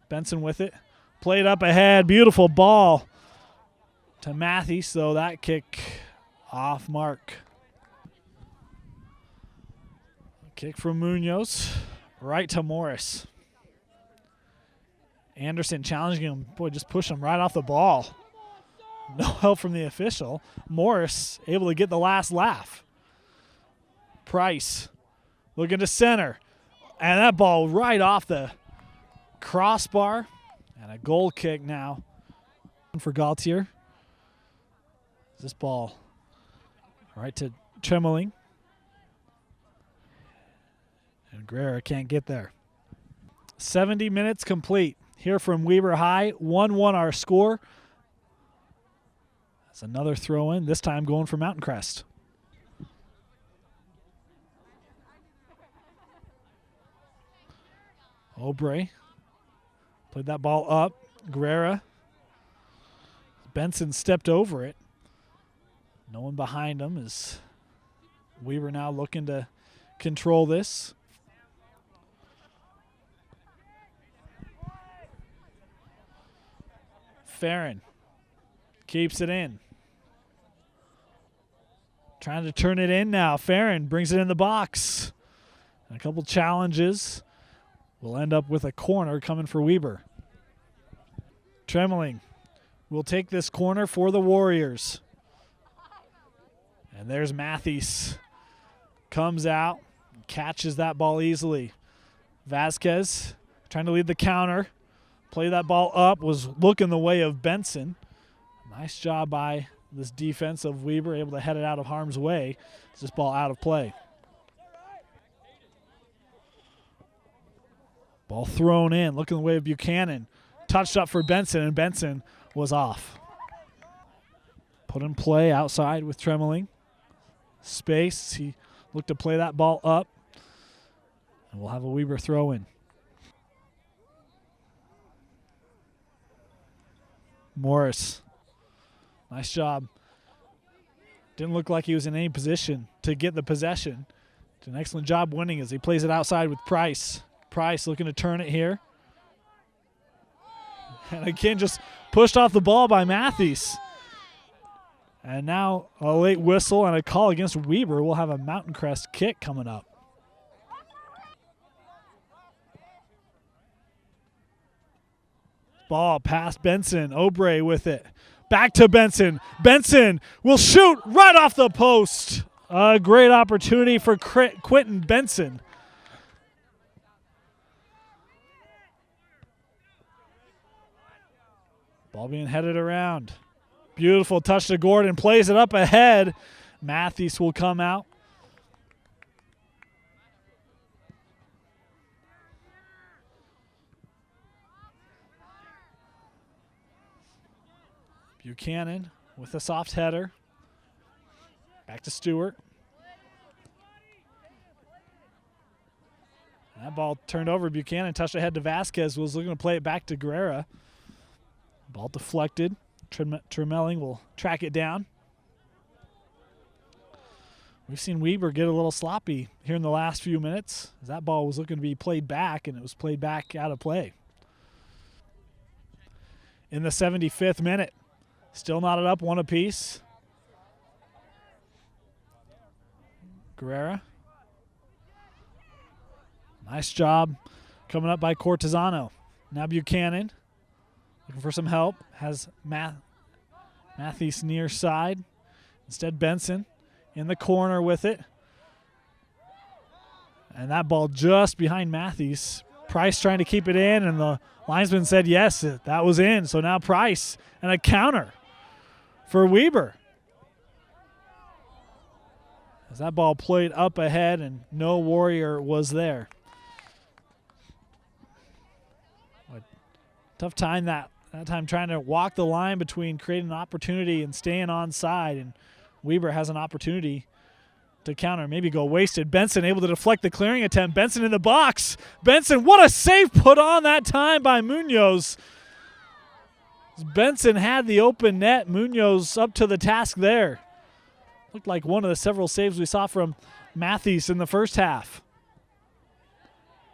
Benson with it. Played up ahead. Beautiful ball to Matthews, so that kick off mark. Kick from Munoz right to Morris. Anderson challenging him. Boy, just push him right off the ball. No help from the official. Morris able to get the last laugh. Price looking to center. And that ball right off the crossbar. And a goal kick now for Gaultier. This ball right to Tremeling. And Guerrera can't get there. 70 minutes complete here from Weber High. 1-1 our score. That's another throw in, this time going for Mountain Crest. Obrey played that ball up. Guerrera. Benson stepped over it. No one behind him as Weber now looking to control this. Farron keeps it in. Trying to turn it in now. Farron brings it in the box. And a couple challenges. We'll end up with a corner coming for Weber. Tremeling will take this corner for the Warriors. And there's Matthews. Comes out, catches that ball easily. Vasquez trying to lead the counter. Play that ball up, was looking the way of Benson. Nice job by this defense of Weber, able to head it out of harm's way. This ball out of play. Ball thrown in, looking the way of Buchanan. Touched up for Benson, and Benson was off. Put in play outside with Tremeling. Space, he looked to play that ball up. And we'll have a Weber throw in. Morris, nice job. Didn't look like he was in any position to get the possession. Did an excellent job winning as he plays it outside with Price. Price looking to turn it here. And again, just pushed off the ball by Matthews. And now a late whistle and a call against Weber. We'll have a Mountain Crest kick coming up. Ball past Benson. Obrey with it. Back to Benson. Benson will shoot right off the post. A great opportunity for Quentin Benson. Ball being headed around. Beautiful touch to Gordon. Plays it up ahead. Matthews will come out. Buchanan with a soft header. Back to Stewart. That ball turned over. Buchanan touched ahead to Vasquez. Was looking to play it back to Guerrera. Ball deflected. Tremeling will track it down. We've seen Weber get a little sloppy here in the last few minutes, as that ball was looking to be played back, and it was played back out of play. In the 75th minute, still knotted up, one apiece. Guerrera. Nice job coming up by Cortesano. Now Buchanan looking for some help. Has Matthews near side. Instead Benson in the corner with it. And that ball just behind Matthews. Price trying to keep it in, and the linesman said yes, that was in. So now Price and a counter for Weber. As that ball played up ahead and no Warrior was there. Tough time that time trying to walk the line between creating an opportunity and staying onside, and Weber has an opportunity to counter, maybe go wasted. Benson able to deflect the clearing attempt. Benson in the box. Benson, what a save put on that time by Munoz. Benson had the open net. Munoz up to the task there. Looked like one of the several saves we saw from Matthews in the first half.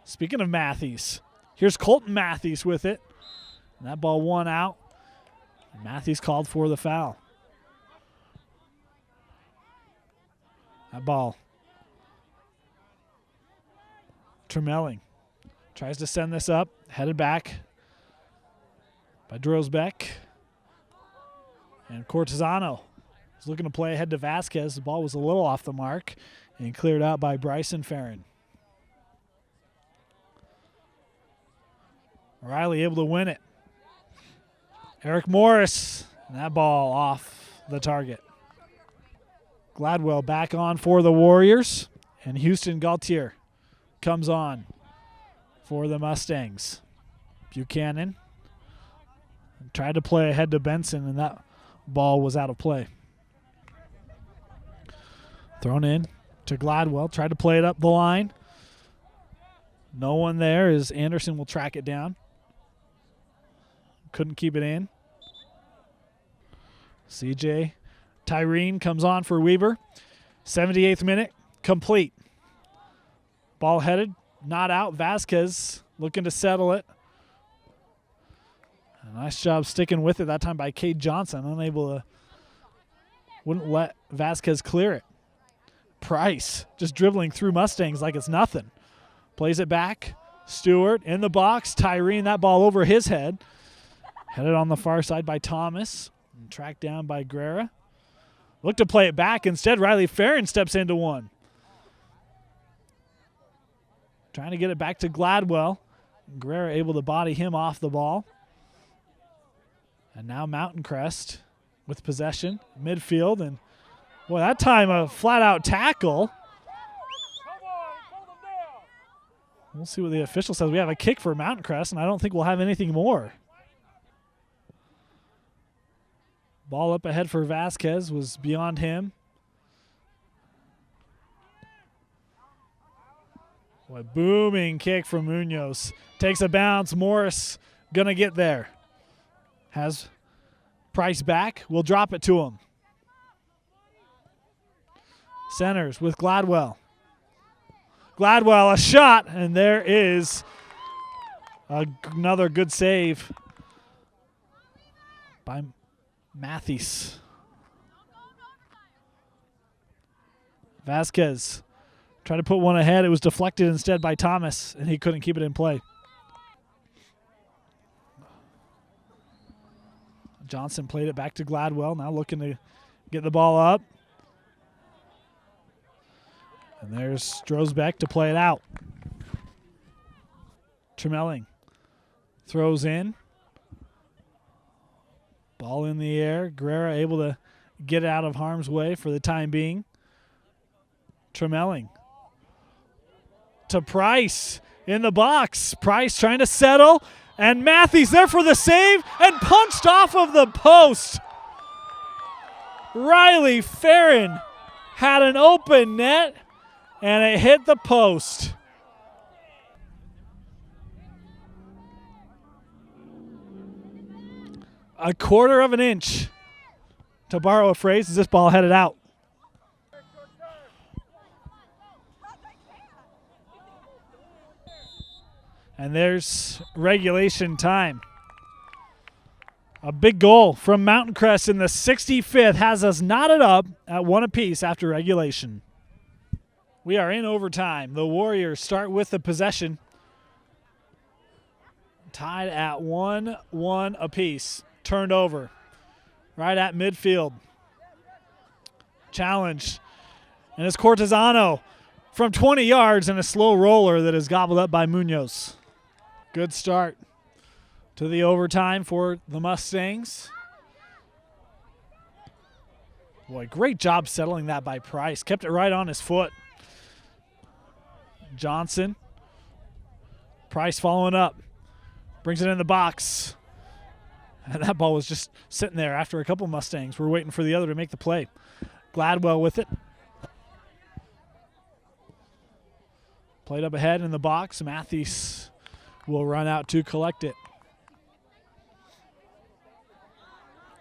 Speaking of Matthews, here's Colton Matthews with it. And that ball won out. Matthews called for the foul. That ball. Tremelling tries to send this up. Headed back by Drozbeck. And Cortesano is looking to play ahead to Vasquez. The ball was a little off the mark and cleared out by Bryson Farron. Riley able to win it. Eric Morris, and that ball off the target. Gladwell back on for the Warriors, and Houston Gaultier comes on for the Mustangs. Buchanan tried to play ahead to Benson, and that ball was out of play. Thrown in to Gladwell, tried to play it up the line. No one there as Anderson will track it down. Couldn't keep it in. CJ Tyreen comes on for Weber. 78th minute, complete. Ball headed, not out. Vasquez looking to settle it. A nice job sticking with it that time by Cade Johnson. Unable to, wouldn't let Vasquez clear it. Price just dribbling through Mustangs like it's nothing. Plays it back. Stewart in the box. Tyreen, that ball over his head. Headed on the far side by Thomas. And tracked down by Guerra. Look to play it back. Instead, Riley Farron steps into one. Trying to get it back to Gladwell. Guerra able to body him off the ball. And now Mountain Crest with possession. Midfield. And, boy, that time a flat-out tackle. We'll see what the official says. We have a kick for Mountain Crest, and I don't think we'll have anything more. Ball up ahead for Vasquez was beyond him. Boy, booming kick from Munoz. Takes a bounce. Morris gonna get there. Has Price back. We'll drop it to him. Centers with Gladwell. Gladwell, a shot, and there is another good save by Matthews. Vasquez tried to put one ahead. It was deflected instead by Thomas, and he couldn't keep it in play. Johnson played it back to Gladwell, now looking to get the ball up. And there's Drozbeck to play it out. Tremelling throws in. Ball in the air. Guerra able to get out of harm's way for the time being. Tremelling to Price in the box. Price trying to settle. And Matthews there for the save and punched off of the post. Riley Farron had an open net and it hit the post. A quarter of an inch, to borrow a phrase, as this ball headed out. And there's regulation time. A big goal from Mountain Crest in the 65th has us knotted up at one apiece after regulation. We are in overtime. The Warriors start with the possession. Tied at 1-1 apiece. Turned over right at midfield. Challenge. And it's Cortesano from 20 yards and a slow roller that is gobbled up by Munoz. Good start to the overtime for the Mustangs. Boy, great job settling that by Price. Kept it right on his foot. Johnson. Price following up. Brings it in the box. And that ball was just sitting there after a couple Mustangs were waiting for the other to make the play. Gladwell with it. Played up ahead in the box. Matthews will run out to collect it.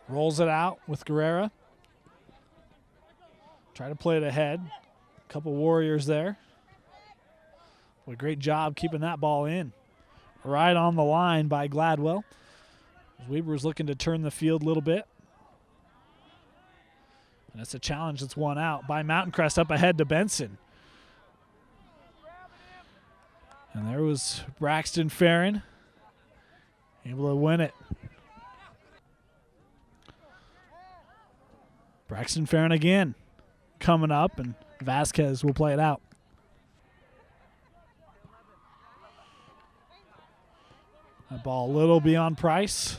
Rolls it out with Guerrera. Try to play it ahead. A couple Warriors there. What a great job keeping that ball in. Right on the line by Gladwell. Weber was looking to turn the field a little bit. And that's a challenge that's won out by Mountain Crest up ahead to Benson. And there was Braxton Farron able to win it. Braxton Farron again coming up, and Vasquez will play it out. That ball a little beyond Price.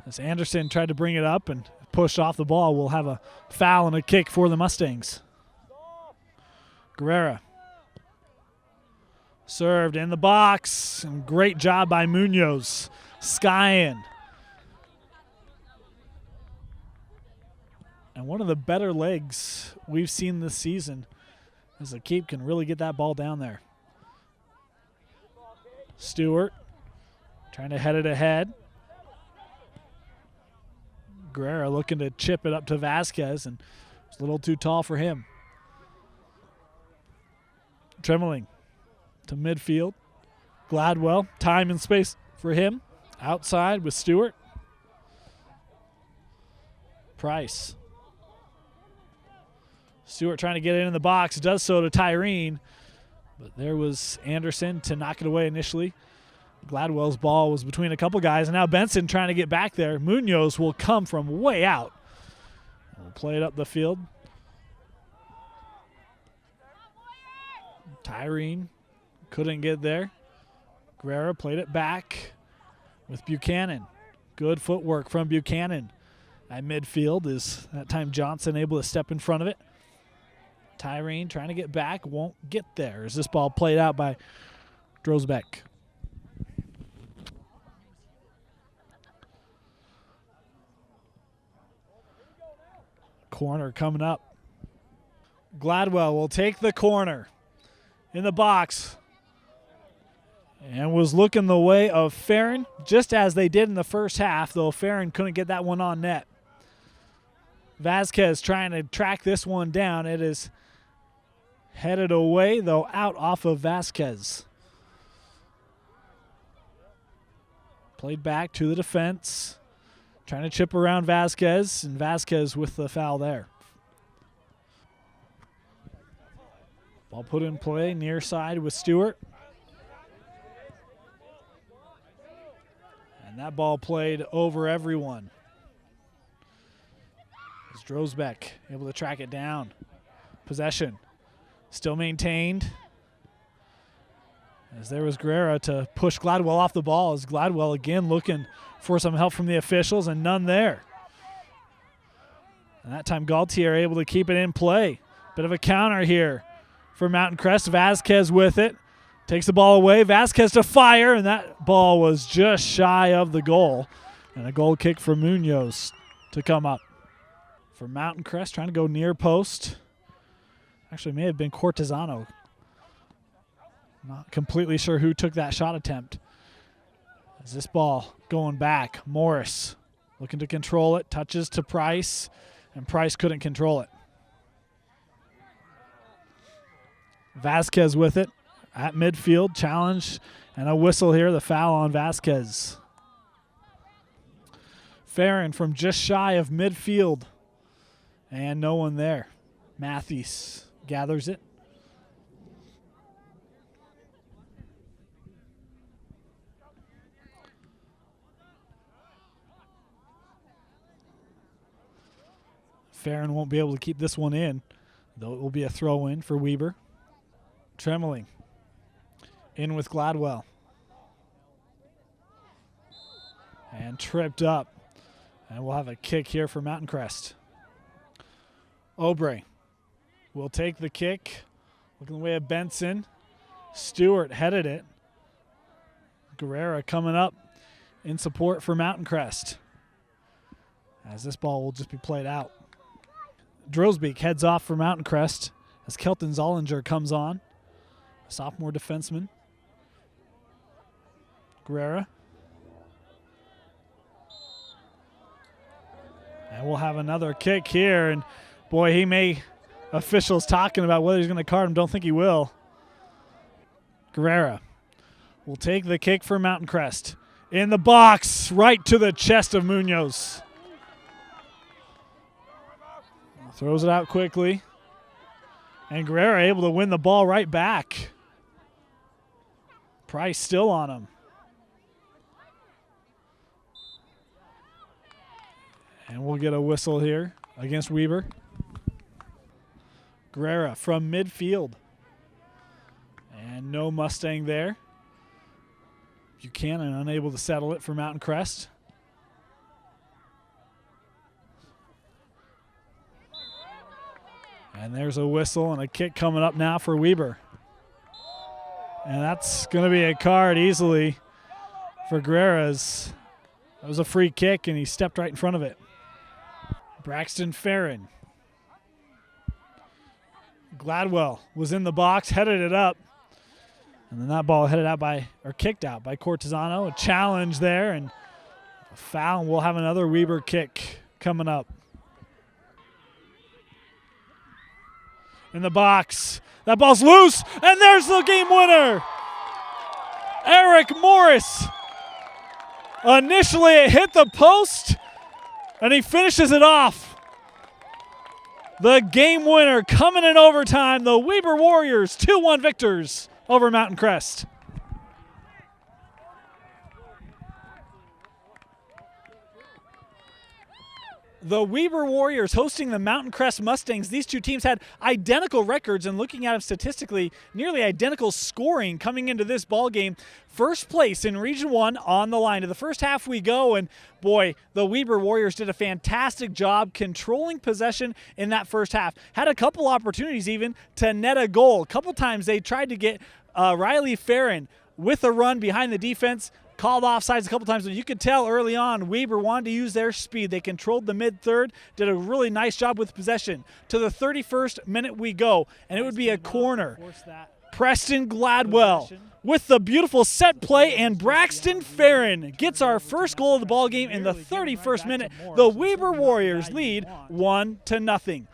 As Anderson tried to bring it up and pushed off the ball, we'll have a foul and a kick for the Mustangs. Guerrera. Served in the box, and great job by Munoz. Skyen. And one of the better legs we've seen this season, as the keep can really get that ball down there. Stewart trying to head it ahead. Guerrera looking to chip it up to Vasquez, and it's a little too tall for him. Tremeling to midfield. Gladwell, time and space for him. Outside with Stewart. Price. Stewart trying to get it in the box, does so to Tyreen, but there was Anderson to knock it away initially. Gladwell's ball was between a couple guys, and now Benson trying to get back there. Munoz will come from way out. We'll play it up the field. Tyreen couldn't get there. Guerrera played it back with Buchanan. Good footwork from Buchanan at midfield. Is that time Johnson able to step in front of it. Tyreen trying to get back, won't get there. As this ball played out by Drozbeck. Corner coming up. Gladwell will take the corner in the box and was looking the way of Farron, just as they did in the first half, though Farron couldn't get that one on net. Vasquez trying to track this one down. It is headed away, though, out off of Vasquez. Played back to the defense. Trying to chip around Vasquez, and Vasquez with the foul there. Ball put in play near side with Stewart. And that ball played over everyone. As Drozbeck able to track it down. Possession still maintained. As there was Guerrera to push Gladwell off the ball, as Gladwell again looking for some help from the officials, and none there. And that time Gaultier able to keep it in play. Bit of a counter here for Mountain Crest. Vasquez with it. Takes the ball away. Vasquez to fire, and that ball was just shy of the goal. And a goal kick for Munoz to come up. For Mountain Crest, trying to go near post. Actually, may have been Cortesano. Not completely sure who took that shot attempt. As this ball going back, Morris looking to control it, touches to Price, and Price couldn't control it. Vasquez with it at midfield, challenge, and a whistle here, the foul on Vasquez. Farron from just shy of midfield, and no one there. Matthews gathers it. Farron won't be able to keep this one in, though it will be a throw-in for Weber. Tremeling in with Gladwell. And tripped up. And we'll have a kick here for Mountain Crest. Obrey will take the kick. Looking the way of Benson. Stewart headed it. Guerrera coming up in support for Mountain Crest. As this ball will just be played out. Drozbeek heads off for Mountain Crest as Kelton Zollinger comes on. sophomore defenseman. Guerrera. And we'll have another kick here. And, boy, officials talking about whether he's going to card him. Don't think he will. Guerrera will take the kick for Mountain Crest. In the box, right to the chest of Munoz. Throws it out quickly. And Guerrera able to win the ball right back. Price still on him. And we'll get a whistle here against Weber. Guerrera from midfield. And no Mustang there. Buchanan unable to settle it for Mountain Crest. And there's a whistle and a kick coming up now for Weber. And that's going to be a card easily for Guerrera's. That was a free kick, and he stepped right in front of it. Braxton Farron. Gladwell was in the box, headed it up. And then that ball kicked out by Cortesano. A challenge there, and a foul. And we'll have another Weber kick coming up. In the box. That ball's loose, and there's the game winner. Eric Morris. Initially, it hit the post, and he finishes it off. The game winner coming in overtime. The Weber Warriors 2-1 victors over Mountain Crest. The Weber Warriors hosting the Mountain Crest Mustangs. These two teams had identical records, and looking at them statistically, nearly identical scoring coming into this ball game. First place in Region 1 on the line. To the first half we go, and boy, the Weber Warriors did a fantastic job controlling possession in that first half. Had a couple opportunities even to net a goal. A couple times they tried to get Riley Farron with a run behind the defense. Called offsides a couple times, but you could tell early on Weber wanted to use their speed. They controlled the mid-third, did a really nice job with possession. To the 31st minute we go, and it would be a corner. Preston Gladwell with the beautiful set play, and Braxton Farron gets our first goal of the ball game in the 31st minute. The Weber Warriors lead 1-0.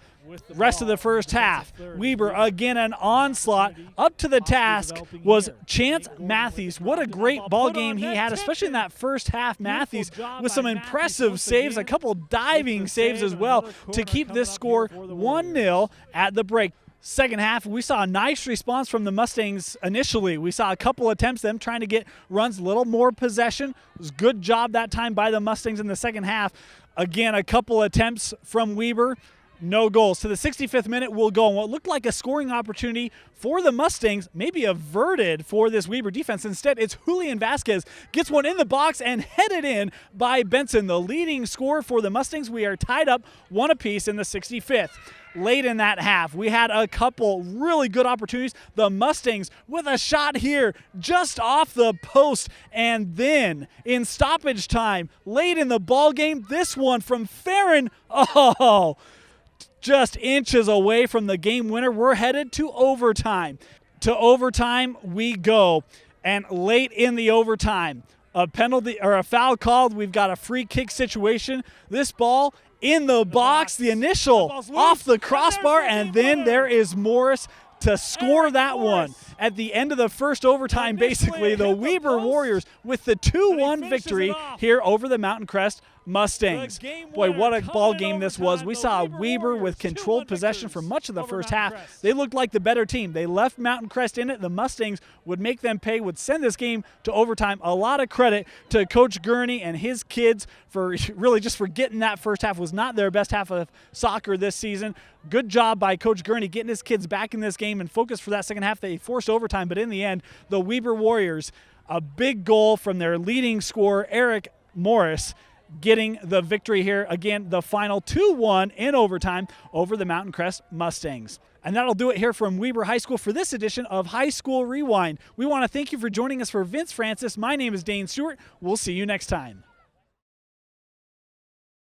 Rest of the first half, Weber again an onslaught. Up to the task was Chance Matthews. What a great ball game he had, especially in that first half. Matthews with some impressive saves, a couple diving saves as well to keep this score 1-0 at the break. Second half, we saw a nice response from the Mustangs initially. We saw a couple attempts, them trying to get runs, a little more possession. It was a good job that time by the Mustangs in the second half. Again, a couple attempts from Weber. No goals. To the 65th minute, we'll go. And what looked like a scoring opportunity for the Mustangs, maybe averted for this Weber defense. Instead, it's Julian Vasquez. Gets one in the box and headed in by Benson. The leading scorer for the Mustangs. We are tied up 1 apiece in the 65th. Late in that half, we had a couple really good opportunities. The Mustangs with a shot here just off the post. And then in stoppage time, late in the ball game, this one from Farron. Oh, just inches away from the game winner. We're headed to overtime. To overtime we go. And late in the overtime, a penalty or a foul called. We've got a free kick situation. This ball in the box, the initial off the crossbar, and then there is Morris to score that one. At the end of the first overtime, basically, the Weber Warriors with the 2-1 victory here over the Mountain Crest Mustangs. Boy, what a ball game this was. We saw Weber with controlled possession for much of the first half. They looked like the better team. They left Mountain Crest in it. The Mustangs would make them pay, would send this game to overtime. A lot of credit to Coach Gurney and his kids for really just for getting that first half. Was not their best half of soccer this season. Good job by Coach Gurney getting his kids back in this game and focused for that second half. They forced overtime, but in the end, the Weber Warriors, a big goal from their leading scorer, Eric Morris, getting the victory here. Again, the final 2-1 in overtime over the Mountain Crest Mustangs. And that'll do it here from Weber High School for this edition of High School Rewind. We want to thank you for joining us. For Vince Francis, my name is Dane Stewart. We'll see you next time.